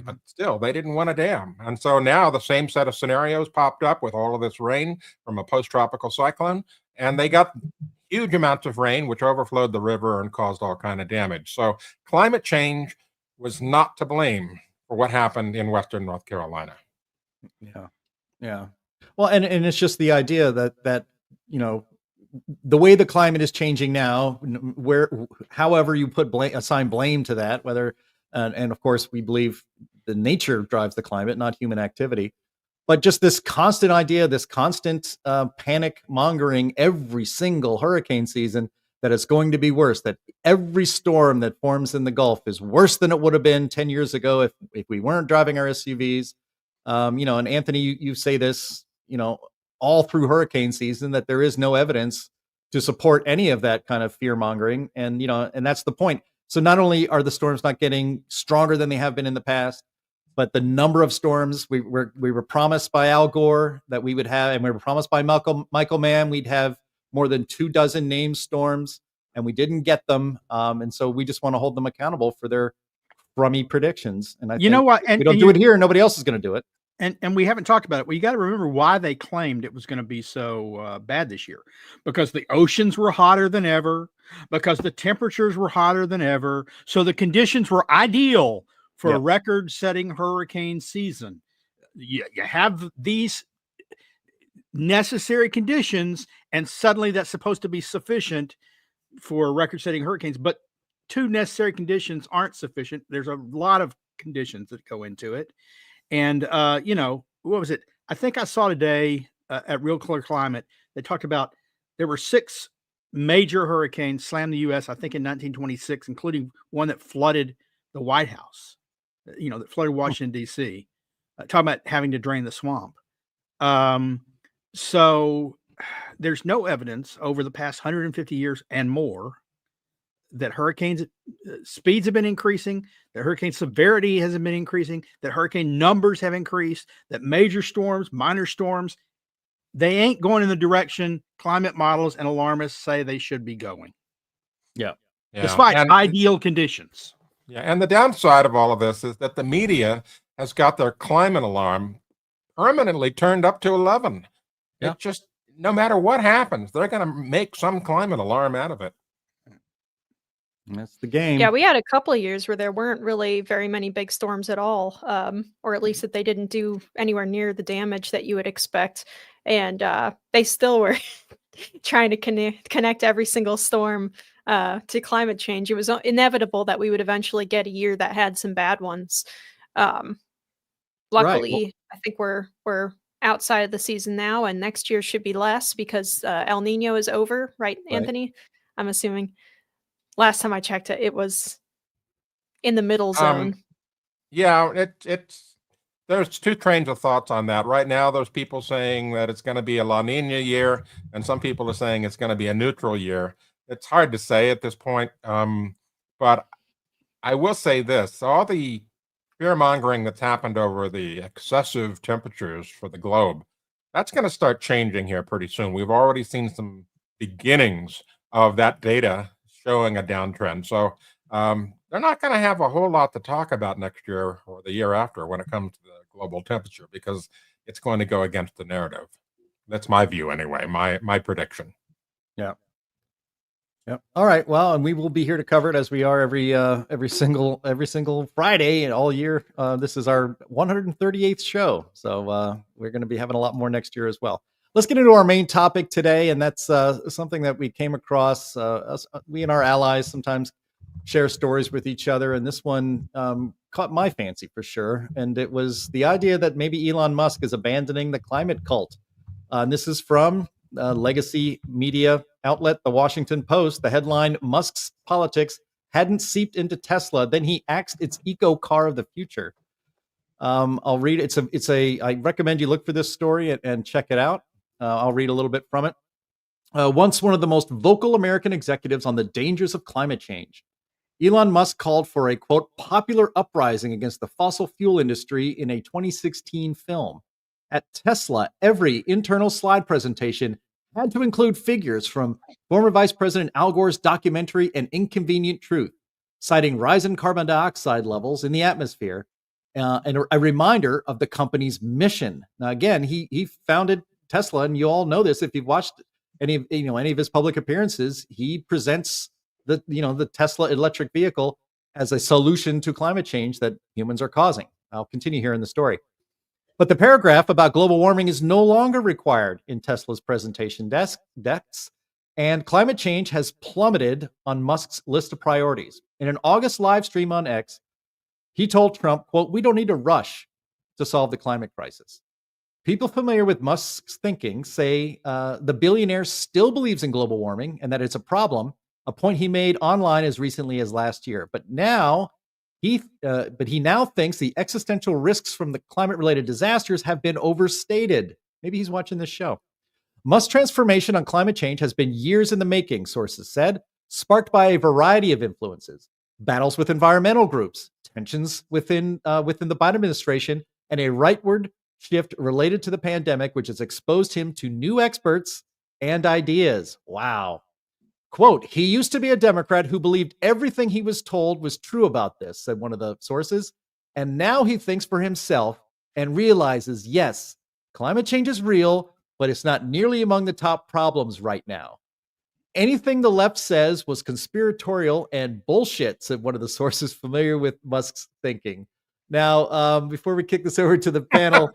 [SPEAKER 4] But still, they didn't want a dam. And so now the same set of scenarios popped up with all of this rain from a post-tropical cyclone. And they got huge amounts of rain, which overflowed the river and caused all kind of damage. So climate change was not to blame for what happened in Western North Carolina.
[SPEAKER 3] Yeah. Yeah. Well, and it's just the idea that the way the climate is changing now, however you assign blame to that, whether and of course, we believe the nature drives the climate, not human activity. But just this constant idea, this constant panic mongering every single hurricane season that it's going to be worse, that every storm that forms in the Gulf is worse than it would have been 10 years ago if we weren't driving our SUVs. And Anthony, you say this, all through hurricane season, that there is no evidence to support any of that kind of fear mongering. And, and that's the point. So not only are the storms not getting stronger than they have been in the past, but the number of storms we were promised by Al Gore that we would have, and we were promised by Michael Mann we'd have more than 24 named storms, and we didn't get them. And so we just want to hold them accountable for their crummy predictions. And I
[SPEAKER 5] You know
[SPEAKER 3] think
[SPEAKER 5] what?
[SPEAKER 3] if we don't do it here, nobody else is going to do it.
[SPEAKER 5] And we haven't talked about it. Well, you got to remember why they claimed it was going to be so bad this year, because the oceans were hotter than ever, because the temperatures were hotter than ever. So the conditions were ideal for a record-setting hurricane season. You have these necessary conditions, and suddenly that's supposed to be sufficient for record-setting hurricanes. But 2 necessary conditions aren't sufficient. There's a lot of conditions that go into it. And, what was it? I think I saw today at Real Clear Climate, they talked about there were 6 major hurricanes slammed the U.S., I think in 1926, including one that flooded the White House, that flooded Washington, D.C., talking about having to drain the swamp. So there's no evidence over the past 150 years and more that hurricanes speeds have been increasing, that hurricane severity hasn't been increasing, that hurricane numbers have increased, that major storms, minor storms, they ain't going in the direction climate models and alarmists say they should be going.
[SPEAKER 3] Yeah.
[SPEAKER 5] Despite ideal conditions.
[SPEAKER 4] Yeah. And the downside of all of this is that the media has got their climate alarm permanently turned up to 11.
[SPEAKER 3] Yeah.
[SPEAKER 4] It just, no matter what happens, they're going to make some climate alarm out of it.
[SPEAKER 3] That's the game.
[SPEAKER 7] Yeah, we had a couple of years where there weren't really very many big storms at all, or at least that they didn't do anywhere near the damage that you would expect. And they still were trying to connect every single storm to climate change. It was inevitable that we would eventually get a year that had some bad ones. Luckily, I think we're outside of the season now, and next year should be less because El Nino is over, right, Anthony? I'm assuming. Last time I checked it, it was in the middle zone.
[SPEAKER 4] Yeah, there's 2 trains of thoughts on that. Right now, there's people saying that it's going to be a La Nina year, and some people are saying it's going to be a neutral year. It's hard to say at this point, but I will say this. All the fear-mongering that's happened over the excessive temperatures for the globe, that's going to start changing here pretty soon. We've already seen some beginnings of that data showing a downtrend. So they're not going to have a whole lot to talk about next year or the year after when it comes to the global temperature, because it's going to go against the narrative. That's my view anyway, my prediction.
[SPEAKER 3] Yeah. Yep. All right. Well, and we will be here to cover it as we are every single Friday and all year. This is our 138th show. So we're going to be having a lot more next year as well. Let's get into our main topic today, and that's something that we came across. We and our allies sometimes share stories with each other, and this one caught my fancy for sure. And it was the idea that maybe Elon Musk is abandoning the climate cult. And this is from legacy media outlet, The Washington Post. The headline, Musk's politics hadn't seeped into Tesla, then he axed its eco car of the future. I'll read it. I recommend you look for this story and check it out. I'll read a little bit from it. Once one of the most vocal American executives on the dangers of climate change, Elon Musk called for a, quote, popular uprising against the fossil fuel industry in a 2016 film. At Tesla, every internal slide presentation had to include figures from former Vice President Al Gore's documentary An Inconvenient Truth, citing rising carbon dioxide levels in the atmosphere, and a reminder of the company's mission. Now, again, he founded Tesla, and you all know this if you've watched any of his public appearances. He presents the Tesla electric vehicle as a solution to climate change that humans are causing. I'll continue here in the story. But the paragraph about global warming is no longer required in Tesla's presentation decks, and climate change has plummeted on Musk's list of priorities. In an August live stream on X, he told Trump, quote, we don't need to rush to solve the climate crisis. People familiar with Musk's thinking say the billionaire still believes in global warming and that it's a problem, a point he made online as recently as last year. But he now thinks the existential risks from the climate-related disasters have been overstated. Maybe he's watching this show. Musk's transformation on climate change has been years in the making, sources said, sparked by a variety of influences, battles with environmental groups, tensions within the Biden administration, and a rightward shift related to the pandemic, which has exposed him to new experts and ideas. Wow. Quote, he used to be a Democrat who believed everything he was told was true about this, said one of the sources. And now he thinks for himself and realizes, yes, climate change is real, but it's not nearly among the top problems right now. Anything the left says was conspiratorial and bullshit, said one of the sources familiar with Musk's thinking. Now, before we kick this over to the panel,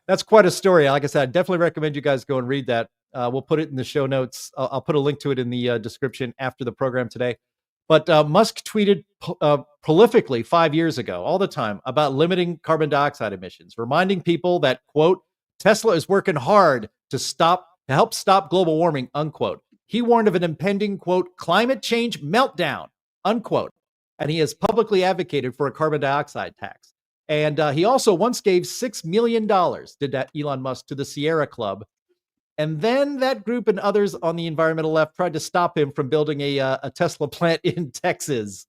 [SPEAKER 3] that's quite a story. Like I said, I definitely recommend you guys go and read that. We'll put it in the show notes. I'll put a link to it in the description after the program today. But Musk tweeted prolifically 5 years ago, all the time, about limiting carbon dioxide emissions, reminding people that, quote, Tesla is working hard to help stop global warming, unquote. He warned of an impending, quote, climate change meltdown, unquote. And he has publicly advocated for a carbon dioxide tax. And he also once gave $6 million, did that Elon Musk, to the Sierra Club. And then that group and others on the environmental left tried to stop him from building a Tesla plant in Texas.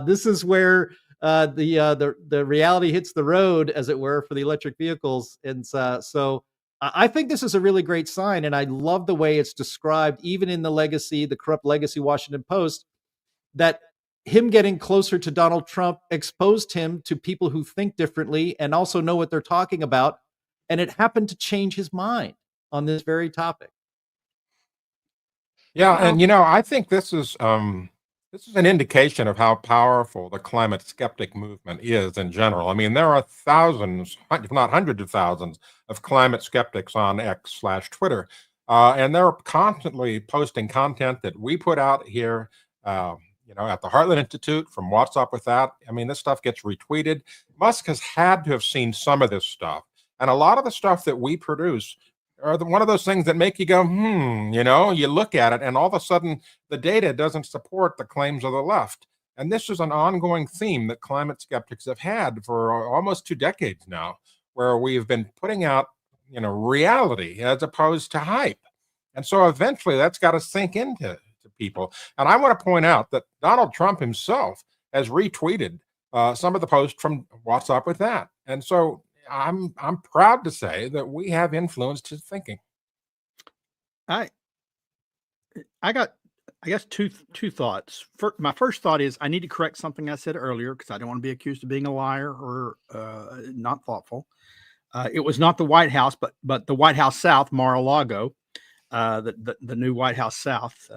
[SPEAKER 3] This is where the reality hits the road, as it were, for the electric vehicles. And so I think this is a really great sign. And I love the way it's described, even in the corrupt legacy Washington Post, that him getting closer to Donald Trump exposed him to people who think differently and also know what they're talking about. And it happened to change his mind on this very topic.
[SPEAKER 4] Yeah, and I think this is an indication of how powerful the climate skeptic movement is in general. I mean, there are thousands, if not hundreds of thousands, of climate skeptics on X/Twitter, and they're constantly posting content that we put out here. At the Heartland Institute, from What's Up With That. I mean, this stuff gets retweeted. Musk has had to have seen some of this stuff. And a lot of the stuff that we produce are one of those things that make you go, you look at it and all of a sudden the data doesn't support the claims of the left. And this is an ongoing theme that climate skeptics have had for almost 2 decades now, where we've been putting out, reality as opposed to hype. And so eventually that's got to sink into people. And I want to point out that Donald Trump himself has retweeted some of the posts from What's Up With That. And so I'm proud to say that we have influenced his thinking.
[SPEAKER 5] I got, I guess, two thoughts. My first thought is I need to correct something I said earlier because I don't want to be accused of being a liar or not thoughtful. It was not the White House, but the White House South, Mar-a-Lago, the new White House South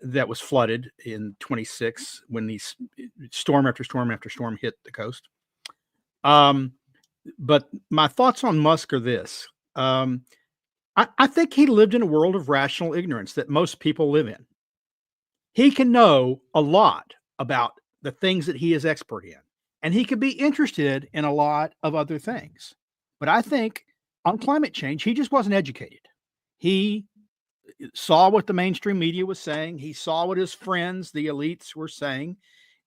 [SPEAKER 5] that was flooded in 26 when these storm after storm after storm hit the coast. But my thoughts on Musk are this. I think he lived in a world of rational ignorance that most people live in. He can know a lot about the things that he is expert in, and he could be interested in a lot of other things. But I think on climate change, he just wasn't educated. He saw what the mainstream media was saying. He saw what his friends, the elites, were saying.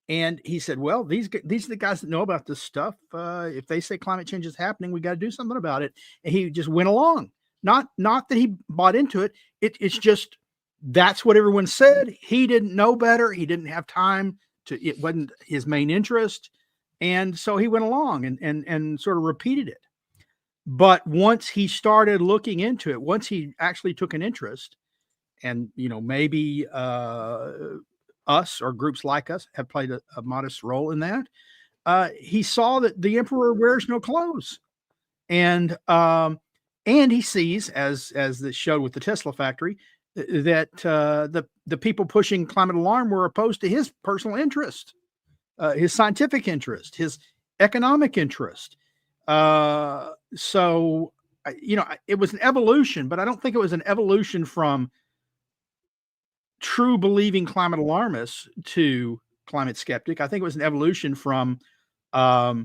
[SPEAKER 5] And he said, well, these are the guys that know about this stuff. If they say climate change is happening, we got to do something about it. And he just went along. Not that he bought into it. It's just that's what everyone said. He didn't know better. He didn't have time to. It wasn't his main interest. And so he went along and sort of repeated it. But once he started looking into it, once he actually took an interest, and maybe us or groups like us have played a modest role in that, he saw that the emperor wears no clothes, and he sees, as this showed with the Tesla factory, that the people pushing climate alarm were opposed to his personal interest, his scientific interest, his economic interest. So, it was an evolution, but I don't think it was an evolution from true believing climate alarmists to climate skeptic. I think it was an evolution from a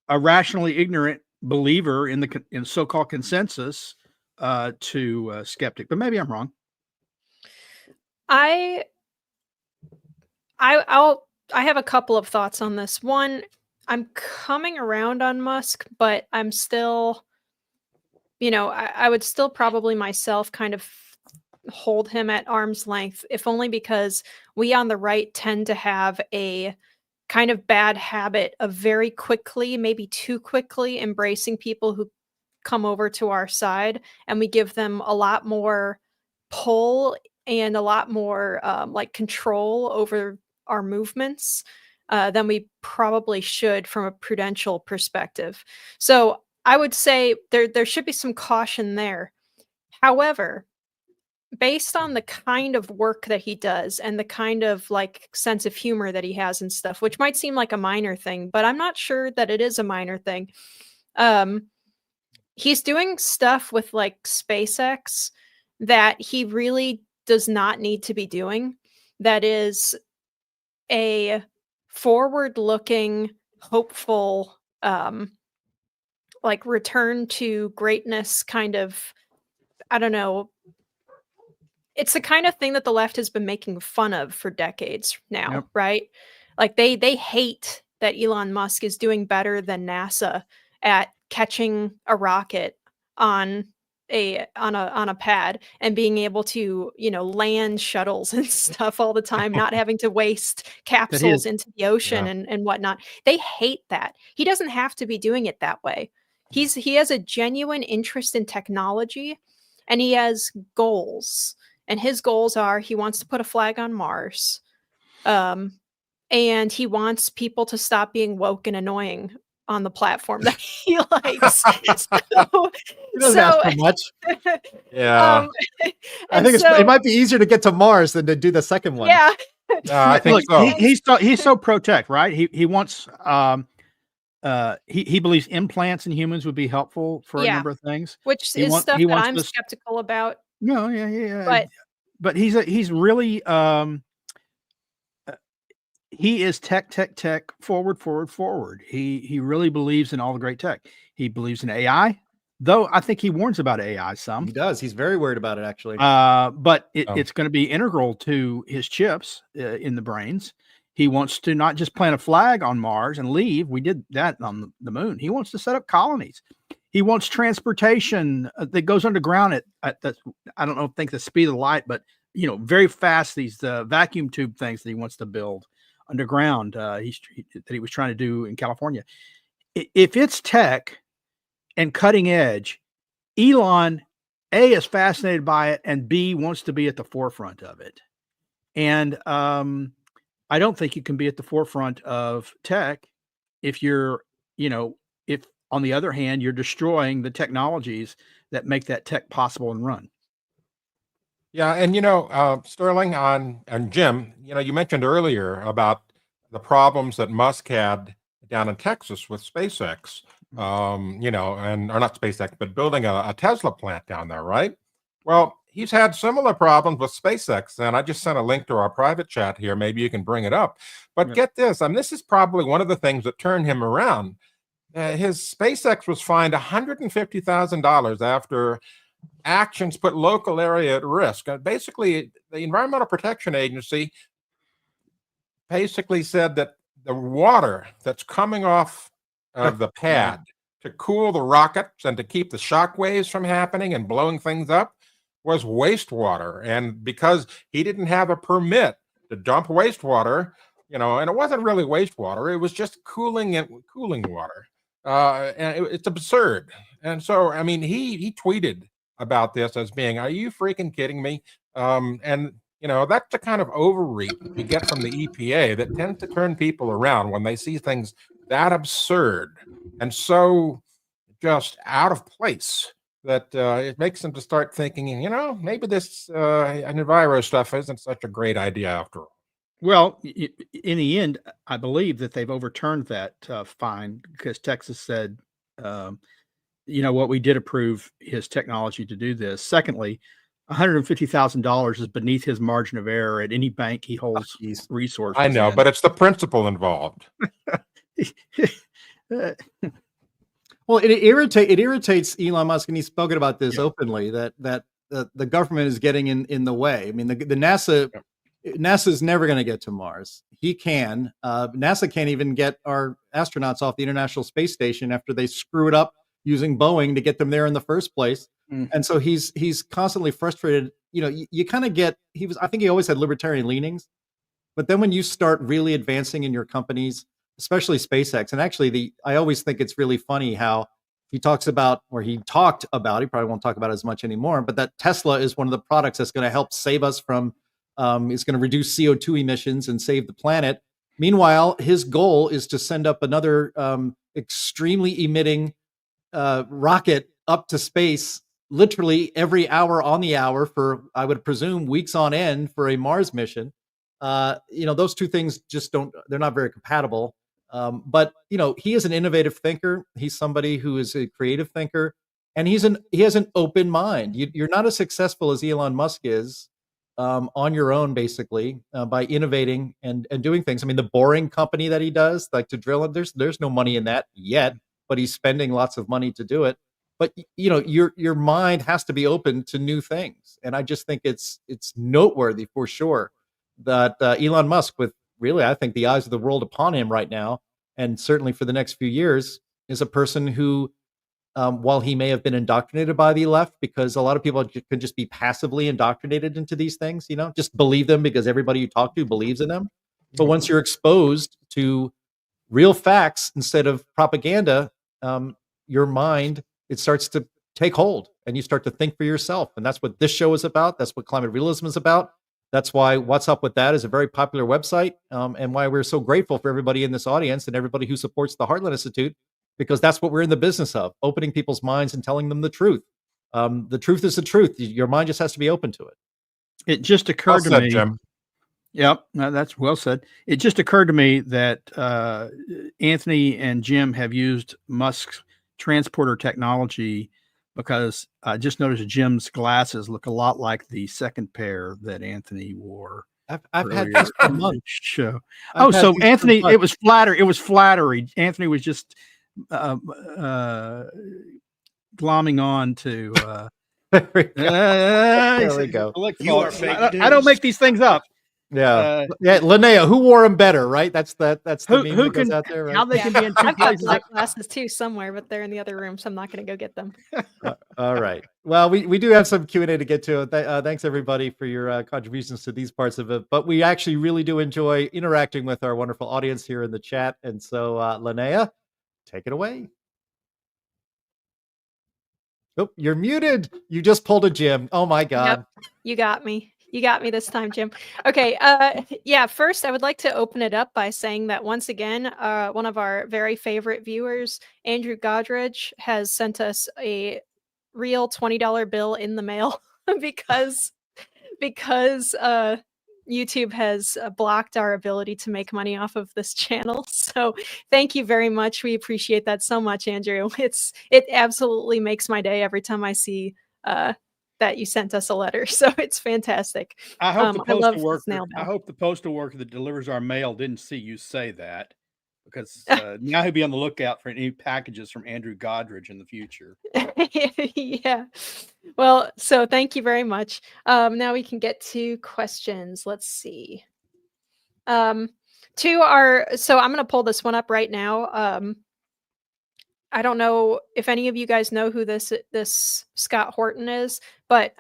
[SPEAKER 5] rationally ignorant believer in so-called consensus to skeptic. But maybe I'm wrong.
[SPEAKER 7] I have a couple of thoughts on this. One, I'm coming around on Musk, but I'm still, I would still probably myself kind of hold him at arm's length, if only because we on the right tend to have a kind of bad habit of very quickly, maybe too quickly, embracing people who come over to our side, and we give them a lot more pull and a lot more like control over our movements than we probably should from a prudential perspective. So I would say there should be some caution there. However, based on the kind of work that he does and the kind of like sense of humor that he has and stuff, which might seem like a minor thing, but I'm not sure that it is a minor thing. He's doing stuff with like SpaceX that he really does not need to be doing. That is a forward-looking, hopeful, like return to greatness kind of, I don't know. It's the kind of thing that the left has been making fun of for decades now,
[SPEAKER 5] Yep.
[SPEAKER 7] right? Like they hate that Elon Musk is doing better than NASA at catching a rocket on a pad and being able to, land shuttles and stuff all the time, not having to waste capsules into the ocean and whatnot. They hate that. He doesn't have to be doing it that way. He has a genuine interest in technology, and he has goals. And his goals are he wants to put a flag on Mars. And he wants people to stop being woke and annoying on the platform that he likes.
[SPEAKER 3] He doesn't ask for much.
[SPEAKER 4] Yeah.
[SPEAKER 3] I think it might be easier to get to Mars than to do the second one.
[SPEAKER 7] Yeah.
[SPEAKER 4] I think so.
[SPEAKER 5] He's so pro-tech, right? He wants he believes implants in humans would be helpful for a number of things,
[SPEAKER 7] which is stuff that I'm skeptical about.
[SPEAKER 5] No, yeah. But he's really he is tech forward. He really believes in all the great tech. He believes in AI, though I think he warns about AI some.
[SPEAKER 3] He does. He's very worried about it, actually.
[SPEAKER 5] But it's going to be integral to his chips in the brains. He wants to not just plant a flag on Mars and leave. We did that on the moon. He wants to set up colonies. He wants transportation that goes underground at the, I don't think the speed of light, but very fast. These vacuum tube things that he wants to build underground. That he was trying to do in California. If it's tech and cutting edge, Elon A is fascinated by it, and B wants to be at the forefront of it. And I don't think you can be at the forefront of tech if you're, if on the other hand, you're destroying the technologies that make that tech possible and run.
[SPEAKER 4] Yeah, and Sterling and Jim, you mentioned earlier about the problems that Musk had down in Texas with SpaceX, or not SpaceX, but building a Tesla plant down there, right? Well, he's had similar problems with SpaceX, and I just sent a link to our private chat here. Maybe you can bring it up. But get this, this is probably one of the things that turned him around. His SpaceX was fined $150,000 after actions put local area at risk. Basically, the Environmental Protection Agency basically said that the water that's coming off of the pad to cool the rockets and to keep the shock waves from happening and blowing things up was wastewater. And because he didn't have a permit to dump wastewater, and it wasn't really wastewater, it was just cooling water. And it's absurd. And so, he tweeted about this as being, are you freaking kidding me? And that's the kind of overreach you get from the EPA that tends to turn people around when they see things that absurd and so just out of place that it makes them to start thinking, maybe this enviro stuff isn't such a great idea after all.
[SPEAKER 5] Well, in the end, I believe that they've overturned that fine because Texas said, what, we did approve his technology to do this. Secondly, $150,000 is beneath his margin of error at any bank he holds resources.
[SPEAKER 4] I know, but it's the principle involved.
[SPEAKER 3] Well, it irritates Elon Musk, and he's spoken about this openly, that the government is getting in the way. The NASA's never going to get to Mars. He can. NASA can't even get our astronauts off the International Space Station after they screw it up using Boeing to get them there in the first place. And so he's constantly frustrated. You kind of get, I think he always had libertarian leanings, But then when you start really advancing in your companies, especially SpaceX, and actually I always think it's really funny how he talked about, he probably won't talk about it as much anymore, but that Tesla is one of the products that's going to help save us from, it's going to reduce CO2 emissions and save the planet. Meanwhile, his goal is to send up another extremely emitting rocket up to space literally every hour on the hour for, I would presume, weeks on end for a Mars mission. Those two things just they're not very compatible. But he is an innovative thinker. He's somebody who is a creative thinker, and he has an open mind. You're not as successful as Elon Musk is on your own, basically, by innovating and doing things. I mean, the boring company that he does, like to drill it, there's no money in that yet, but he's spending lots of money to do it. But your mind has to be open to new things, and I just think it's noteworthy for sure that Elon Musk, with really, I think, the eyes of the world upon him right now, and certainly for the next few years, is a person who, while he may have been indoctrinated by the left, because a lot of people can just be passively indoctrinated into these things, just believe them because everybody you talk to believes in them. But once you're exposed to real facts instead of propaganda, your mind, it starts to take hold, and you start to think for yourself. And that's what this show is about. That's what Climate Realism is about. That's why What's Up With That is a very popular website, and why we're so grateful for everybody in this audience and everybody who supports the Heartland Institute, because that's what we're in the business of, opening people's minds and telling them the truth. The truth is the truth. Your mind just has to be open to it.
[SPEAKER 5] It just occurred to me,
[SPEAKER 4] Jim.
[SPEAKER 5] Yep, that's well said. It just occurred to me that Anthony and Jim have used Musk's transporter technology, because I just noticed Jim's glasses look a lot like the second pair that Anthony wore.
[SPEAKER 3] I've had this for months.
[SPEAKER 5] Show. So Anthony, it was flattery. Anthony was just glomming on to.
[SPEAKER 3] There we go.
[SPEAKER 10] You are fake
[SPEAKER 5] I don't make these things up.
[SPEAKER 3] Yeah, Linnea, who wore them better, right? That's the meme
[SPEAKER 5] who
[SPEAKER 3] that goes
[SPEAKER 5] can
[SPEAKER 3] out there, right?
[SPEAKER 5] how they can be in two
[SPEAKER 7] I've got
[SPEAKER 5] places.
[SPEAKER 7] black glasses too somewhere, but they're in the other room, so I'm not going to go get them.
[SPEAKER 3] All right. Well, we do have some Q&A to get to. Thanks everybody for your contributions to these parts of it. But we actually really do enjoy interacting with our wonderful audience here in the chat. And so, Linnea, take it away. Oh, you're muted. You just pulled a Jim. Oh my God.
[SPEAKER 7] Yep, you got me. You got me this time, Jim. Okay. First, I would like to open it up by saying that once again, one of our very favorite viewers, Andrew Godridge, has sent us a real $20 bill in the mail because YouTube has blocked our ability to make money off of this channel. So thank you very much. We appreciate that so much, Andrew. It absolutely makes my day every time I see that you sent us a letter. So it's fantastic.
[SPEAKER 5] I hope the postal worker.
[SPEAKER 7] snail mail.
[SPEAKER 5] I hope the postal worker that delivers our mail didn't see you say that, because now he'll be on the lookout for any packages from Andrew Godridge in the future.
[SPEAKER 7] Yeah. Well, so thank you very much. Now we can get to questions. Let's see. So I'm going to pull this one up right now. I don't know if any of you guys know who this Scott Horton is, but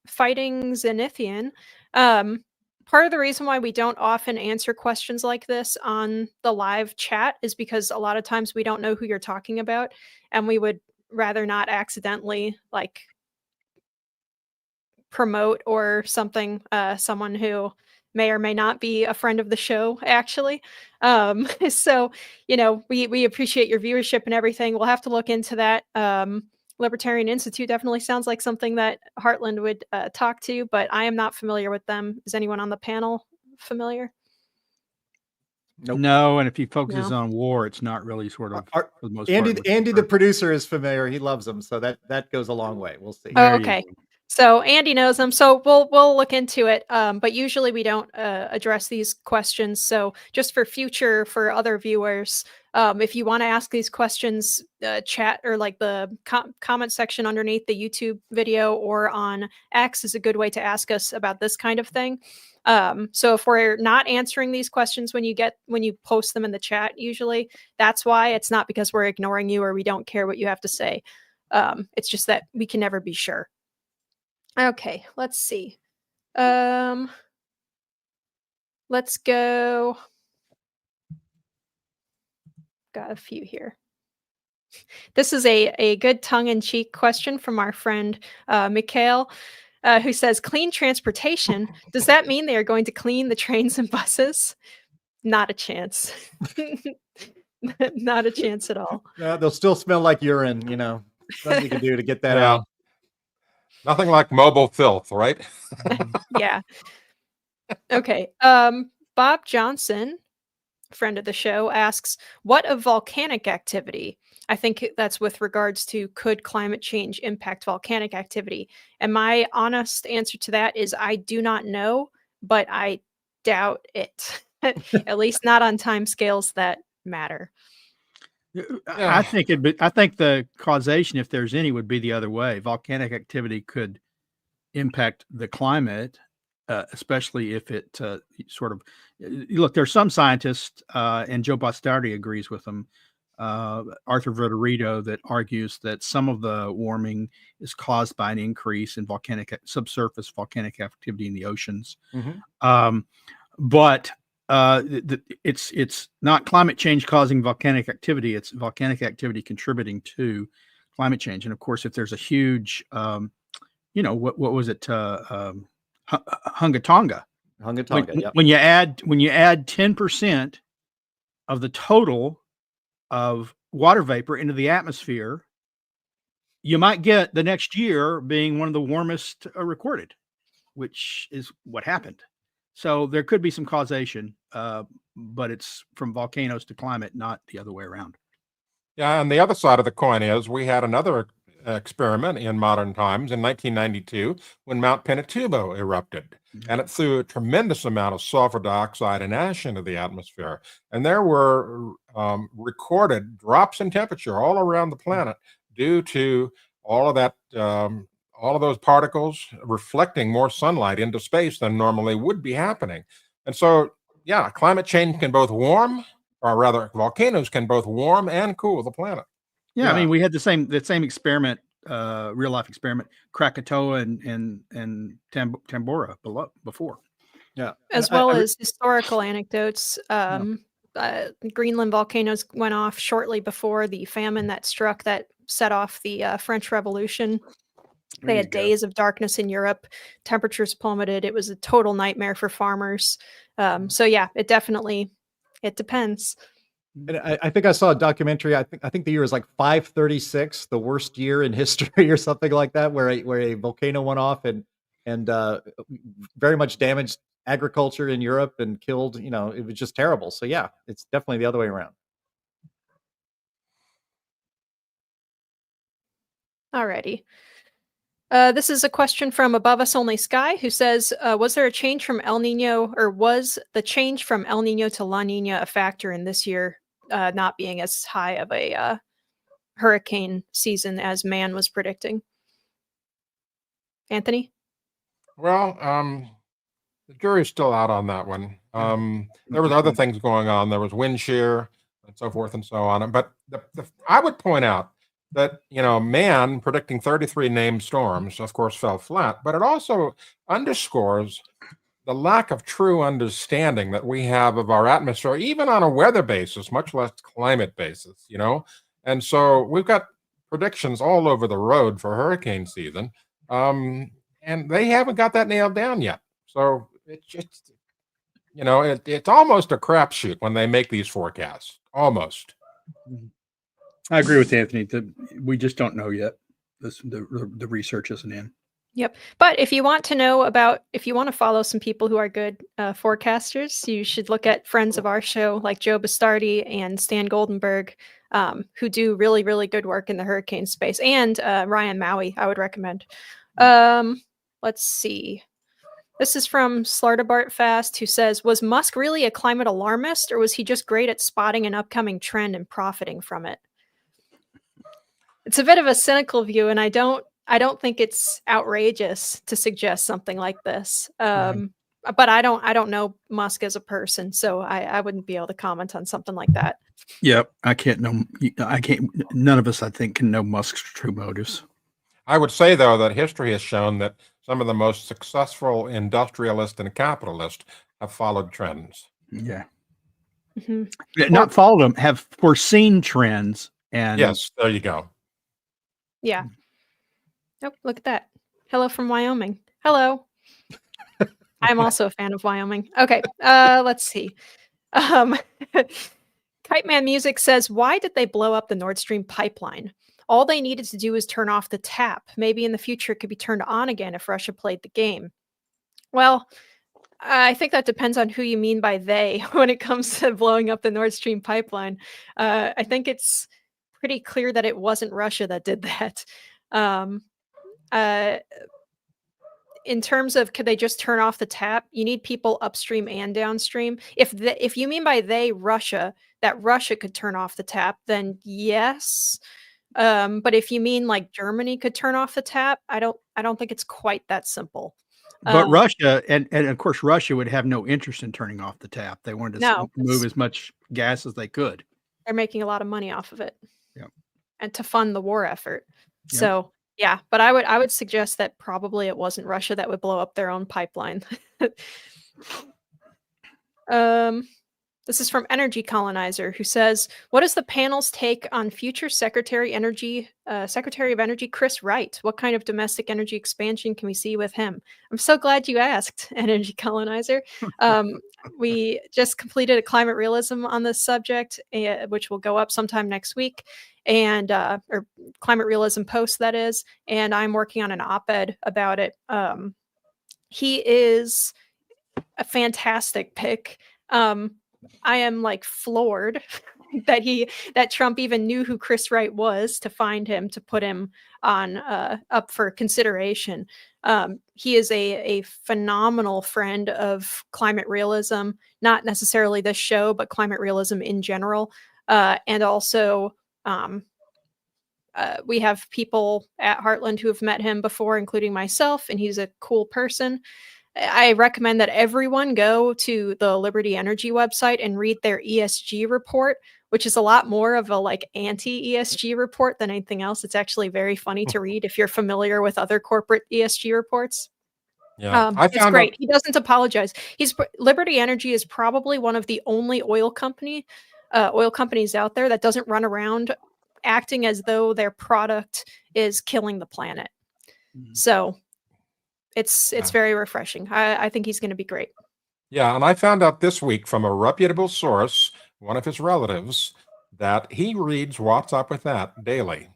[SPEAKER 7] Fighting Zenithian. Part of the reason why we don't often answer questions like this on the live chat is because a lot of times we don't know who you're talking about, and we would rather not accidentally promote or something someone who may or may not be a friend of the show, actually. So, we appreciate your viewership and everything. We'll have to look into that. Libertarian Institute definitely sounds like something that Heartland would talk to, but I am not familiar with them. Is anyone on the panel familiar?
[SPEAKER 3] Nope.
[SPEAKER 5] No, and if he focuses on war, it's not really sort of for the most part.
[SPEAKER 3] Andy, the producer, is familiar. He loves them, so that goes a long way. We'll see.
[SPEAKER 7] Oh, okay. So Andy knows them, so we'll look into it. But usually we don't address these questions. So just for other viewers, if you want to ask these questions, chat or the comment section underneath the YouTube video or on X is a good way to ask us about this kind of thing. So if we're not answering these questions when you post them in the chat, usually that's why. It's not because we're ignoring you or we don't care what you have to say. It's just that we can never be sure. Okay, let's see. Linnea let's go. Got a few here. This is a good tongue-in-cheek question from our friend Mikhail, who says, clean transportation, does that mean they are going to clean the trains and buses? Not a chance. Not a chance at all.
[SPEAKER 3] Yeah, they'll still smell like urine, you know. Nothing you can do to get that
[SPEAKER 4] Yeah.
[SPEAKER 3] out.
[SPEAKER 4] Nothing like mobile filth, right?
[SPEAKER 7] Yeah. Okay. Bob Johnson, friend of the show, asks, what of volcanic activity? I think that's with regards to could climate change impact volcanic activity? And my honest answer to that is I do not know, but I doubt it. At least not on timescales that matter.
[SPEAKER 5] I think I think the causation, if there's any, would be the other way. Volcanic activity could impact the climate, especially if it sort of look. There's some scientists, and Joe Bastardi agrees with them. Arthur Verderito that argues that some of the warming is caused by an increase in subsurface volcanic activity in the oceans. But it's not climate change causing volcanic activity. It's volcanic activity contributing to climate change. And of course, if there's a huge, what was it? Hungatonga. When you add 10% of the total of water vapor into the atmosphere, you might get the next year being one of the warmest recorded, which is what happened. So there could be some causation, but it's from volcanoes to climate, not the other way around.
[SPEAKER 4] Yeah, and the other side of the coin is we had another experiment in modern times in 1992 when Mount Pinatubo erupted, and it threw a tremendous amount of sulfur dioxide and ash into the atmosphere. And there were recorded drops in temperature all around the planet due to all of that, all of those particles reflecting more sunlight into space than normally would be happening. And so, yeah, climate change can both warm, or rather, volcanoes can both warm and cool the planet.
[SPEAKER 5] Yeah, I mean, we had the same experiment, real life experiment, Krakatoa and Tambora before.
[SPEAKER 3] Yeah,
[SPEAKER 7] as well as historical anecdotes. Greenland volcanoes went off shortly before the famine that struck that set off the French Revolution. They had days of darkness in Europe. Temperatures plummeted. It was a total nightmare for farmers. So yeah, it depends.
[SPEAKER 3] And I think I saw a documentary. I think the year is like 536, the worst year in history, or something like that, where a volcano went off and very much damaged agriculture in Europe and killed. It was just terrible. So yeah, it's definitely the other way around.
[SPEAKER 7] Alrighty. This is a question from Above Us Only Sky, who says, was there a change from El Nino, or was the change from El Nino to La Nina a factor in this year not being as high of a hurricane season as man was predicting? Anthony?
[SPEAKER 4] Well, the jury's still out on that one. There was other things going on. There was wind shear and so forth and so on. But I would point out that, man predicting 33 named storms, of course, fell flat, but it also underscores the lack of true understanding that we have of our atmosphere, even on a weather basis, much less climate basis, And so we've got predictions all over the road for hurricane season, and they haven't got that nailed down yet. So it's just, it's almost a crapshoot when they make these forecasts, almost.
[SPEAKER 5] I agree with Anthony that we just don't know yet. The research isn't in.
[SPEAKER 7] Yep. But if you want to follow some people who are good forecasters, you should look at friends of our show like Joe Bastardi and Stan Goldenberg, who do really, really good work in the hurricane space, and Ryan Maui, I would recommend. Let's see. This is from Slartibart Fast, who says, was Musk really a climate alarmist, or was he just great at spotting an upcoming trend and profiting from it? It's a bit of a cynical view, and I don't think it's outrageous to suggest something like this. But I don't know Musk as a person, so I wouldn't be able to comment on something like that.
[SPEAKER 5] Yep, I can't know. None of us, I think, can know Musk's true motives.
[SPEAKER 4] I would say, though, that history has shown that some of the most successful industrialists and capitalists have followed trends.
[SPEAKER 5] Yeah.
[SPEAKER 7] Mhm.
[SPEAKER 5] Not followed them, have foreseen trends. And
[SPEAKER 4] Yes, there you go.
[SPEAKER 7] Yeah. Oh, look at that. Hello from Wyoming. Hello. I'm also a fan of Wyoming. Okay, let's see. Um, Kite Man Music says, "Why did they blow up the Nord Stream pipeline? All they needed to do was turn off the tap. Maybe in the future it could be turned on again if Russia played the game." Well, I think that depends on who you mean by they when it comes to blowing up the Nord Stream pipeline. I think it's pretty clear that it wasn't Russia that did that. Um, uh, in terms of could they just turn off the tap, you need people upstream and downstream. If you mean by they Russia, that Russia could turn off the tap, then yes. But if you mean like Germany could turn off the tap, I don't think it's quite that simple.
[SPEAKER 5] but Russia and of course Russia would have no interest in turning off the tap. They wanted to
[SPEAKER 7] No,
[SPEAKER 5] move as much gas as they could.
[SPEAKER 7] they're making a lot of money off of it.
[SPEAKER 5] Yep.
[SPEAKER 7] And to fund the war effort.
[SPEAKER 5] Yep.
[SPEAKER 7] So yeah, but I would suggest that probably it wasn't Russia that would blow up their own pipeline. This is from Energy Colonizer, who says, "What is the panel's take on future Secretary of Energy Chris Wright? What kind of domestic energy expansion can we see with him?" I'm so glad you asked, Energy Colonizer. We just completed a climate realism on this subject, which will go up sometime next week, and or climate realism post, that is. And I'm working on an op-ed about it. He is a fantastic pick. I am like floored that Trump even knew who Chris Wright was to find him, to put him on up for consideration. He is a phenomenal friend of climate realism, not necessarily this show, but climate realism in general. And also, we have people at Heartland who have met him before, including myself, and he's a cool person. I recommend that everyone go to the Liberty Energy website and read their ESG report, which is a lot more of a like anti-ESG report than anything else. It's actually very funny to read if you're familiar with other corporate ESG reports.
[SPEAKER 4] Yeah,
[SPEAKER 7] it's great. He doesn't apologize. Liberty Energy is probably one of the only oil companies out there that doesn't run around acting as though their product is killing the planet. Mm-hmm. So it's very refreshing. I think he's going to be great.
[SPEAKER 4] Yeah, and I found out this week from a reputable source, one of his relatives, that he reads What's Up With That daily.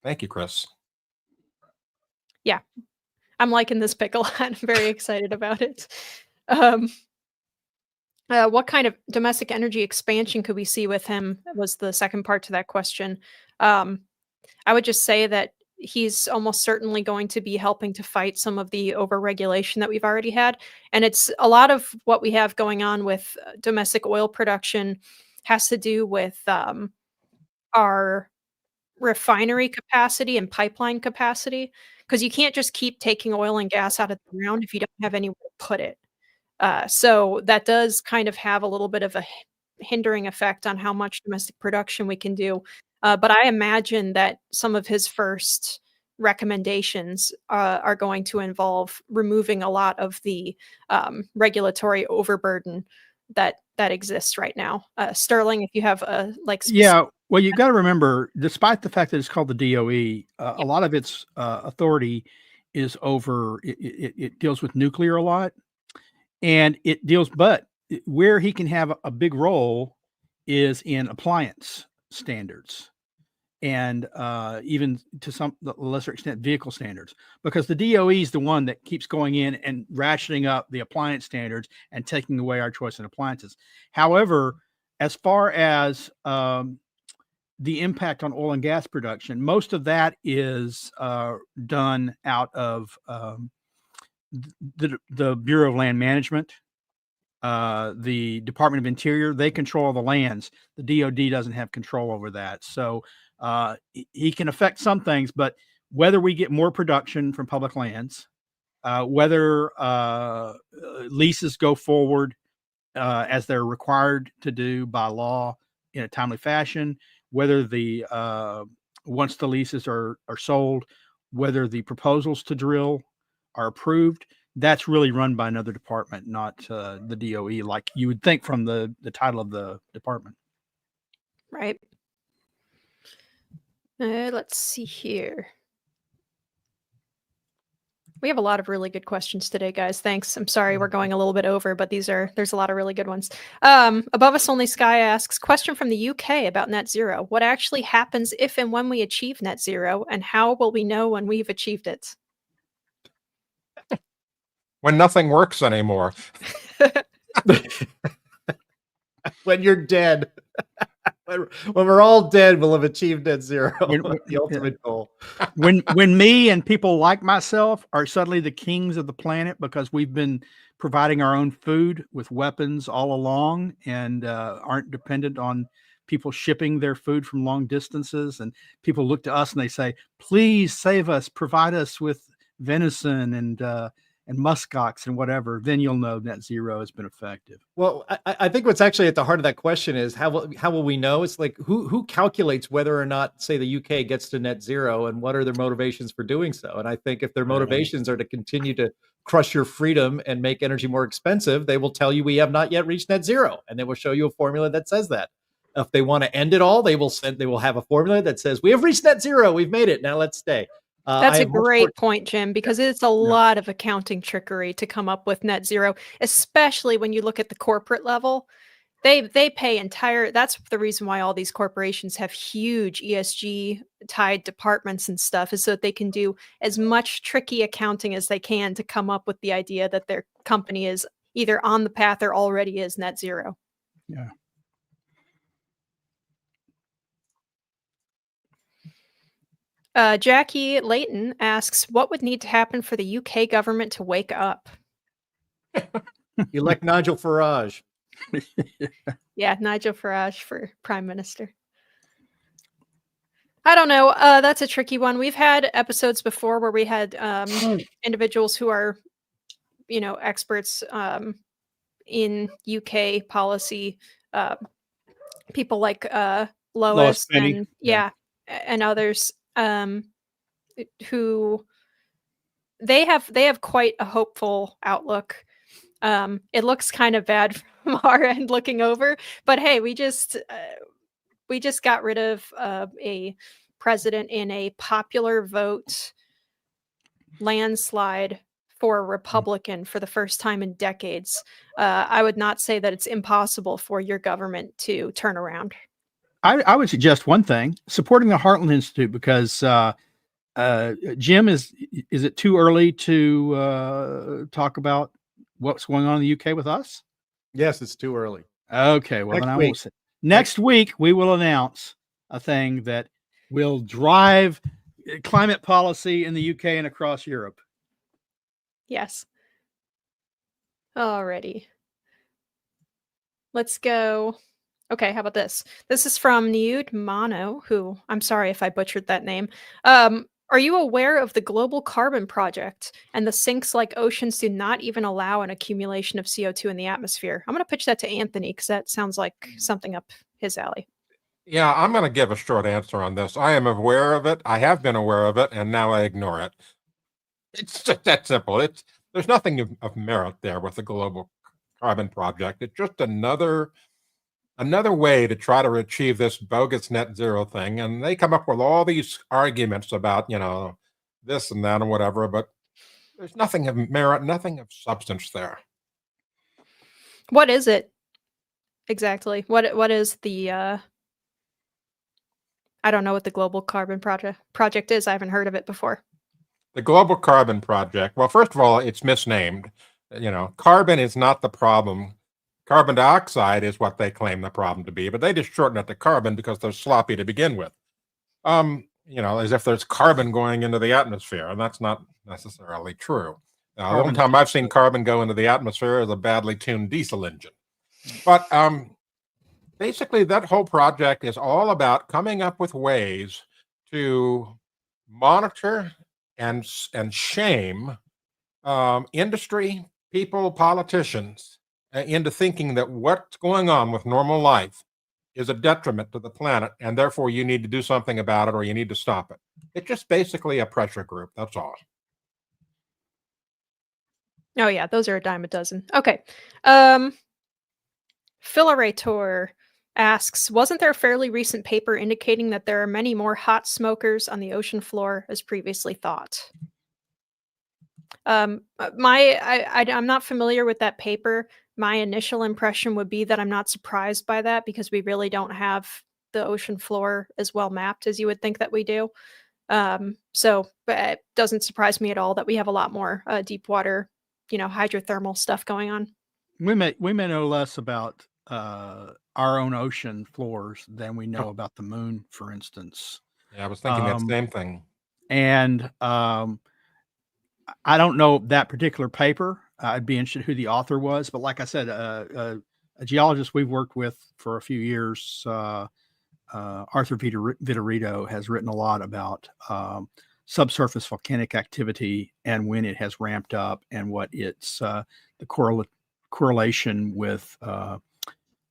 [SPEAKER 4] Thank you, Chris.
[SPEAKER 7] Yeah, I'm liking this pick a lot. I'm very excited about it. What kind of domestic energy expansion could we see with him was the second part to that question. I would just say that he's almost certainly going to be helping to fight some of the overregulation that we've already had. And it's a lot of what we have going on with domestic oil production has to do with our refinery capacity and pipeline capacity, because you can't just keep taking oil and gas out of the ground if you don't have anywhere to put it. So that does kind of have a little bit of a hindering effect on how much domestic production we can do. But I imagine that some of his first recommendations are going to involve removing a lot of the regulatory overburden that exists right now. Sterling, if you have
[SPEAKER 5] yeah, well, you got to remember, despite the fact that it's called the DOE, a lot of its authority is over. It deals with nuclear a lot, and it deals. But where he can have a big role is in appliance standards, and even to some lesser extent vehicle standards, because the DOE is the one that keeps going in and ratcheting up the appliance standards and taking away our choice in appliances. However, as far as the impact on oil and gas production, most of that is done out of the Bureau of Land Management, the Department of Interior. They control the lands. The DOD doesn't have control over that. So he can affect some things, but whether we get more production from public lands, whether leases go forward as they're required to do by law in a timely fashion, whether the once the leases are sold, whether the proposals to drill are approved, that's really run by another department, not the DOE, like you would think from the title of the department.
[SPEAKER 7] Right. Let's see here. We have a lot of really good questions today, guys. Thanks. I'm sorry we're going a little bit over, but there's a lot of really good ones. Above Us Only Sky asks, question from the UK about net zero. What actually happens if and when we achieve net zero, and how will we know when we've achieved it?
[SPEAKER 4] When nothing works anymore.
[SPEAKER 3] When you're dead. When we're all dead, we'll have achieved net zero. The ultimate goal.
[SPEAKER 5] When me and people like myself are suddenly the kings of the planet because we've been providing our own food with weapons all along and aren't dependent on people shipping their food from long distances, and people look to us and they say, please save us, provide us with venison and muskox and whatever, then you'll know net zero has been effective.
[SPEAKER 3] Well, I think what's actually at the heart of that question is how will we know? It's like who calculates whether or not, say, the UK gets to net zero, and what are their motivations for doing so? And I think if their motivations are to continue to crush your freedom and make energy more expensive, they will tell you we have not yet reached net zero, and they will show you a formula that says that. If they want to end it all, they will have a formula that says we have reached net zero, we've made it, now let's stay.
[SPEAKER 7] That's a great point, Jim, because it's a lot of accounting trickery to come up with net zero, especially when you look at the corporate level. They pay that's the reason why all these corporations have huge ESG tied departments and stuff, is so that they can do as much tricky accounting as they can to come up with the idea that their company is either on the path or already is net zero.
[SPEAKER 5] Yeah.
[SPEAKER 7] Jackie Layton asks, what would need to happen for the UK government to wake up?
[SPEAKER 3] Elect Nigel Farage.
[SPEAKER 7] Yeah, Nigel Farage for Prime Minister. I don't know. That's a tricky one. We've had episodes before where we had individuals who are, experts in UK policy, people like Lois and and others. Who they have quite a hopeful outlook. It looks kind of bad from our end looking over, but hey, we just got rid of a president in a popular vote landslide for a Republican for the first time in decades. I would not say that it's impossible for your government to turn around.
[SPEAKER 5] I would suggest one thing: supporting the Heartland Institute, because Jim, is it too early to talk about what's going on in the UK with us?
[SPEAKER 3] Yes, it's too early.
[SPEAKER 5] Okay, well, then I will say next week we will announce a thing that will drive climate policy in the UK and across Europe.
[SPEAKER 7] Yes. Alrighty. Let's go. Okay, how about this? This is from Niud Mano, who, I'm sorry if I butchered that name. Are you aware of the Global Carbon Project and the sinks like oceans do not even allow an accumulation of CO2 in the atmosphere? I'm going to pitch that to Anthony because that sounds like something up his alley.
[SPEAKER 4] Yeah, I'm going to give a short answer on this. I am aware of it. I have been aware of it, and now I ignore it. It's just that simple. There's nothing of merit there with the Global Carbon Project. It's just another way to try to achieve this bogus net zero thing. And they come up with all these arguments about, this and that and whatever, but there's nothing of merit, nothing of substance there.
[SPEAKER 7] What is it exactly? What is the, I don't know what the Global Carbon Project is. I haven't heard of it before.
[SPEAKER 4] The Global Carbon Project. Well, first of all, it's misnamed. Carbon is not the problem. Carbon dioxide is what they claim the problem to be, but they just shorten it to carbon because they're sloppy to begin with. As if there's carbon going into the atmosphere, and that's not necessarily true. The only time I've seen carbon go into the atmosphere is a badly tuned diesel engine. But basically, that whole project is all about coming up with ways to monitor and shame industry, people, politicians, into thinking that what's going on with normal life is a detriment to the planet, and therefore you need to do something about it or you need to stop it. It's just basically a pressure group, that's all.
[SPEAKER 7] Oh yeah, those are a dime a dozen. Okay. Philarator asks, wasn't there a fairly recent paper indicating that there are many more hot smokers on the ocean floor as previously thought? I'm not familiar with that paper. My initial impression would be that I'm not surprised by that because we really don't have the ocean floor as well mapped as you would think that we do. So it doesn't surprise me at all that we have a lot more deep water, hydrothermal stuff going on.
[SPEAKER 5] We may know less about our own ocean floors than we know about the moon, for instance.
[SPEAKER 4] Yeah, I was thinking that same thing.
[SPEAKER 5] And I don't know that particular paper. I'd be interested who the author was, but like I said, a geologist we've worked with for a few years, Arthur Vitorito, has written a lot about subsurface volcanic activity and when it has ramped up and what its the correlation with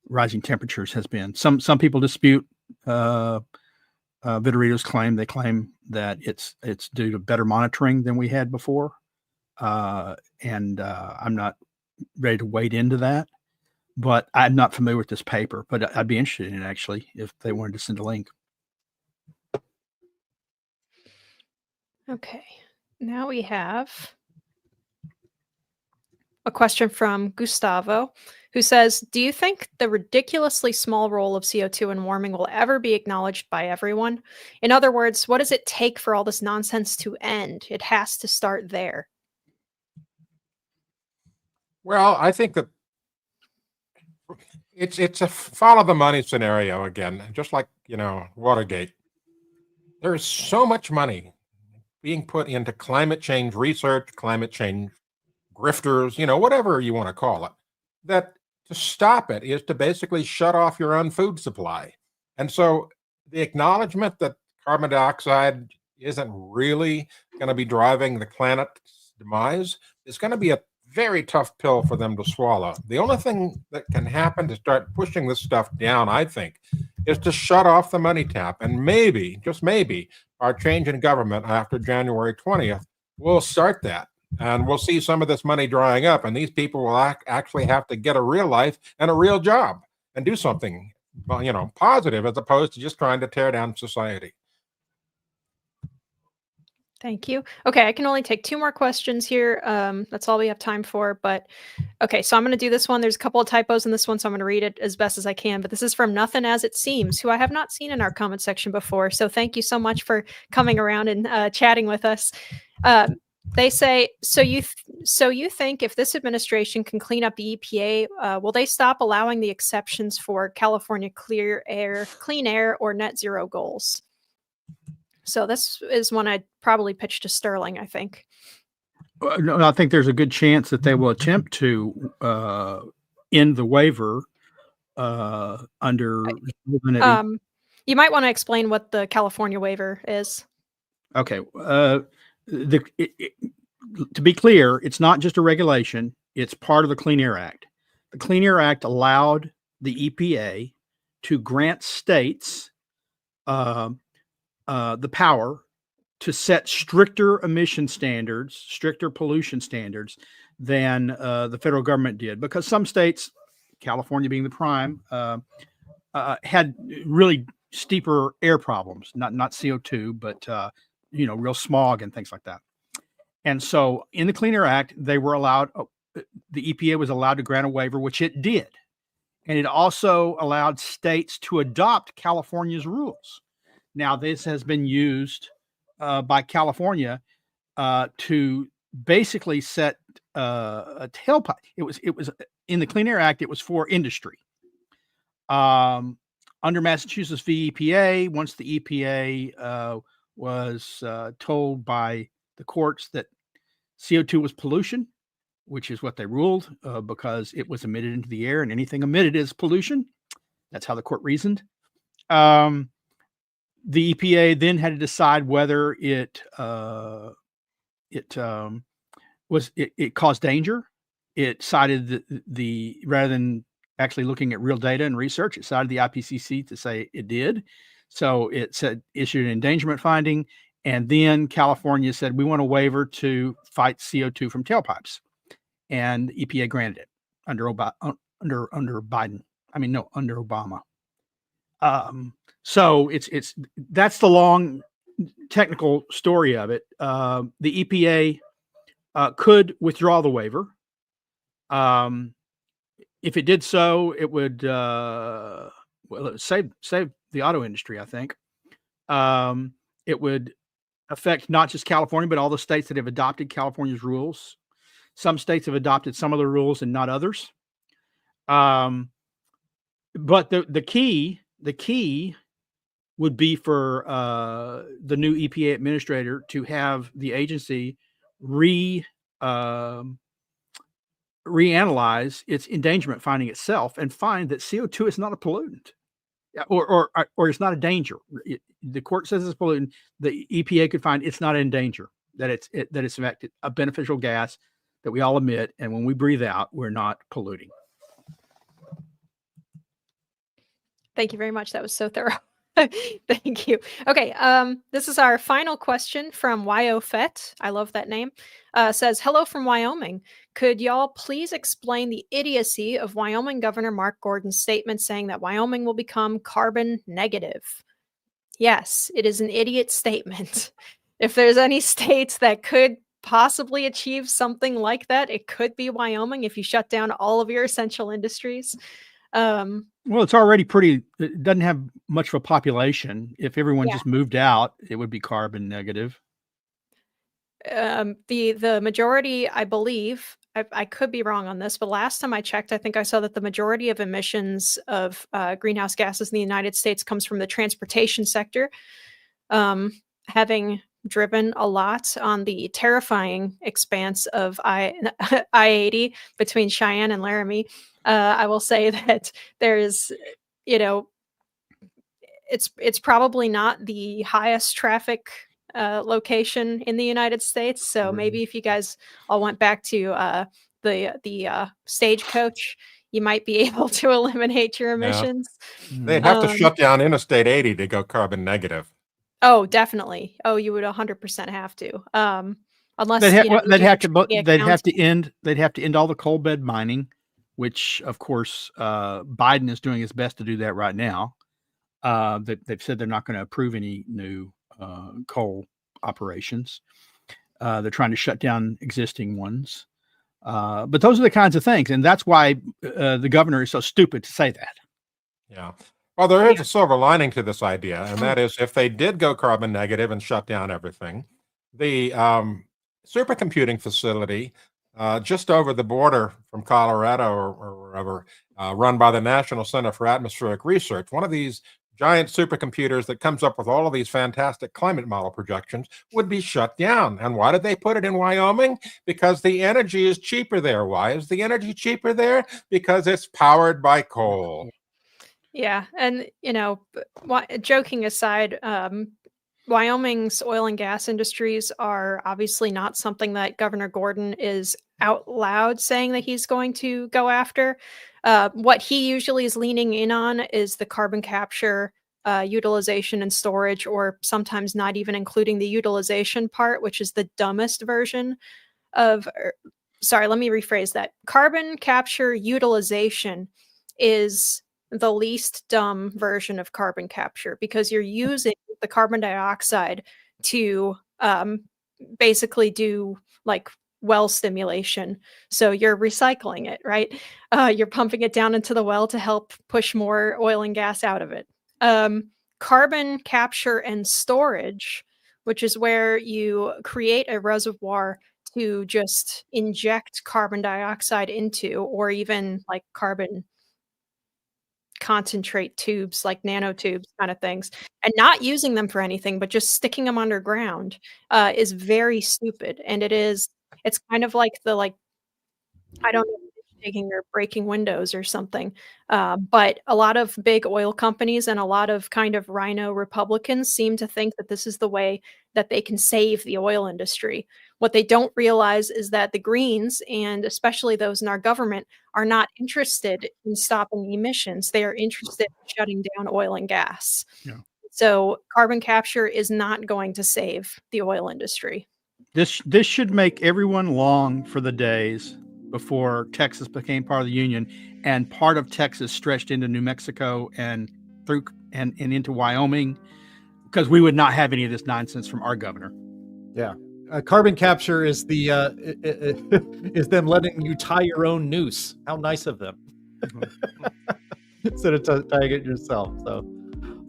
[SPEAKER 5] rising temperatures has been. Some people dispute Vitorito's claim. They claim that it's due to better monitoring than we had before, and I'm not ready to wade into that. But I'm not familiar with this paper, but I'd be interested in it, actually, if they wanted to send a link.
[SPEAKER 7] Okay. Now we have a question from Gustavo, who says, do you think the ridiculously small role of CO2 in warming will ever be acknowledged by everyone? In other words, what does it take for all this nonsense to end? It has to start there.
[SPEAKER 4] Well, I think that it's a follow the money scenario again, just like, Watergate. There's so much money being put into climate change research, climate change grifters, whatever you want to call it, that to stop it is to basically shut off your own food supply. And so the acknowledgement that carbon dioxide isn't really going to be driving the planet's demise is going to be a very tough pill for them to swallow. The only thing that can happen to start pushing this stuff down, I think, is to shut off the money tap. And maybe, just maybe, our change in government after January 20th will start that. And we'll see some of this money drying up. And these people will actually have to get a real life and a real job and do something, positive, as opposed to just trying to tear down society.
[SPEAKER 7] Thank you. Okay, I can only take 2 more questions here. That's all we have time for. But okay, so I'm going to do this one. There's a couple of typos in this one, so I'm going to read it as best as I can. But this is from Nothing As It Seems, who I have not seen in our comment section before. So thank you so much for coming around and chatting with us. They say, so you think if this administration can clean up the EPA, will they stop allowing the exceptions for California clean air, or net zero goals? So this is one I'd probably pitch to Sterling, I think.
[SPEAKER 5] No, I think there's a good chance that they will attempt to end the waiver under.
[SPEAKER 7] You might want to explain what the California waiver is.
[SPEAKER 5] Okay. To be clear, it's not just a regulation. It's part of the Clean Air Act. The Clean Air Act allowed the EPA to grant states the power to set stricter emission standards, stricter pollution standards than the federal government did, because some states, California being the prime, had really steeper air problems, not CO2, but real smog and things like that. And so in the Clean Air Act, they were allowed, the EPA was allowed to grant a waiver, which it did. And it also allowed states to adopt California's rules. Now, this has been used by California to basically set a tailpipe. It was in the Clean Air Act. It was for industry. Under Massachusetts v. EPA, once the EPA was told by the courts that CO2 was pollution, which is what they ruled because it was emitted into the air, and anything emitted is pollution. That's how the court reasoned. The EPA then had to decide whether it caused danger. It cited the rather than actually looking at real data and research, it cited the IPCC to say it did. So it issued an endangerment finding, and then California said we want a waiver to fight CO2 from tailpipes. and EPA granted it under Biden. I mean, no, under Obama. So that's the long technical story of it. The EPA could withdraw the waiver. If it did so, it would save the auto industry, I think. It would affect not just California, but all the states that have adopted California's rules. Some states have adopted some of the rules and not others. But the key would be for the new EPA administrator to have the agency reanalyze its endangerment finding itself and find that CO2 is not a pollutant, or it's not a danger. The court says it's a pollutant. The EPA could find it's not in danger, that it's in fact a beneficial gas that we all emit, and when we breathe out, we're not polluting.
[SPEAKER 7] Thank you very much. That was so thorough. Thank you. Okay, this is our final question from YOFET. I love that name. Says, hello from Wyoming. Could y'all please explain the idiocy of Wyoming Governor Mark Gordon's statement saying that Wyoming will become carbon negative? Yes, it is an idiot statement. If there's any states that could possibly achieve something like that, it could be Wyoming if you shut down all of your essential industries.
[SPEAKER 5] Well, it's already it doesn't have much of a population. If everyone just moved out, it would be carbon negative.
[SPEAKER 7] The majority, I believe, I could be wrong on this, but last time I checked, I think I saw that the majority of emissions of greenhouse gases in the United States comes from the transportation sector. Having driven a lot on the terrifying expanse of I-80 between Cheyenne and Laramie, I will say that there's, it's probably not the highest traffic location in the United States. So maybe if you guys all went back to the stagecoach, you might be able to eliminate your emissions.
[SPEAKER 4] Yeah. They'd have to shut down Interstate 80 to go carbon negative.
[SPEAKER 7] Oh, definitely. Oh, you would 100% have to. Unless
[SPEAKER 5] they'd have to end all the coal bed mining, which of course Biden is doing his best to do that right now. They've said they're not going to approve any new coal operations. They're trying to shut down existing ones. But those are the kinds of things, and that's why the governor is so stupid to say that.
[SPEAKER 4] Yeah. Well, there is a silver lining to this idea, and that is if they did go carbon negative and shut down everything, the supercomputing facility just over the border from Colorado or wherever, run by the National Center for Atmospheric Research, one of these giant supercomputers that comes up with all of these fantastic climate model projections, would be shut down. And why did they put it in Wyoming? Because the energy is cheaper there. Why is the energy cheaper there? Because it's powered by coal.
[SPEAKER 7] Yeah. And, joking aside, Wyoming's oil and gas industries are obviously not something that Governor Gordon is out loud saying that he's going to go after. What he usually is leaning in on is the carbon capture, utilization and storage, or sometimes not even including the utilization part, which is the dumbest version of, sorry, let me rephrase that. Carbon capture utilization is the least dumb version of carbon capture because you're using the carbon dioxide to basically do like well stimulation. So you're recycling it, right? You're pumping it down into the well to help push more oil and gas out of it. Carbon capture and storage, which is where you create a reservoir to just inject carbon dioxide into, or even like carbon concentrate tubes, like nanotubes kind of things, and not using them for anything, but just sticking them underground, is very stupid. And it's kind of like I don't know, taking or breaking windows or something. But a lot of big oil companies and a lot of kind of rhino Republicans seem to think that this is the way that they can save the oil industry. What they don't realize is that the Greens, and especially those in our government, are not interested in stopping emissions. They are interested in shutting down oil and gas.
[SPEAKER 5] Yeah.
[SPEAKER 7] So carbon capture is not going to save the oil industry.
[SPEAKER 5] This should make everyone long for the days before Texas became part of the Union, and part of Texas stretched into New Mexico and through and into Wyoming, because we would not have any of this nonsense from our governor.
[SPEAKER 3] Yeah. Carbon capture is the is them letting you tie your own noose. How nice of them. Instead of tying it yourself. So,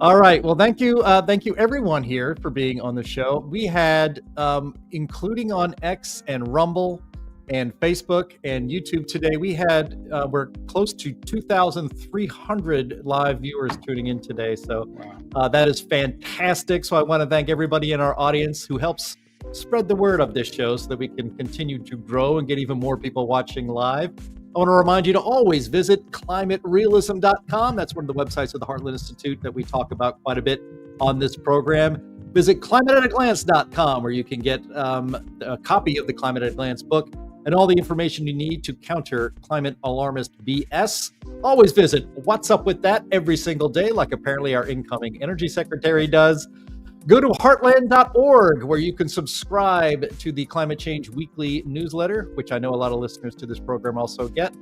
[SPEAKER 3] all right. Well, thank you everyone here for being on the show. We had, including on X and Rumble and Facebook and YouTube today, we had we're close to 2,300 live viewers tuning in today. So that is fantastic. So I want to thank everybody in our audience who helps spread the word of this show so that we can continue to grow and get even more people watching live. I want to remind you to always visit climaterealism.com. That's one of the websites of the Heartland Institute that we talk about quite a bit on this program. Visit climateataglance.com, where you can get a copy of the Climate at a Glance book and all the information you need to counter climate alarmist BS. Always visit What's Up With That every single day, like apparently our incoming energy secretary does. Go to heartland.org, where you can subscribe to the Climate Change Weekly newsletter, which I know a lot of listeners to this program also get.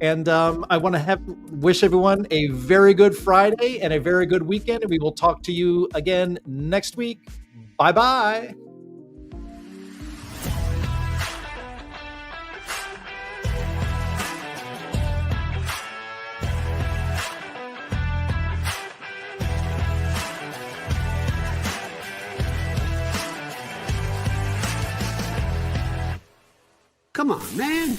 [SPEAKER 3] And I want to wish everyone a very good Friday and a very good weekend. And we will talk to you again next week. Bye-bye.
[SPEAKER 1] Come on, man.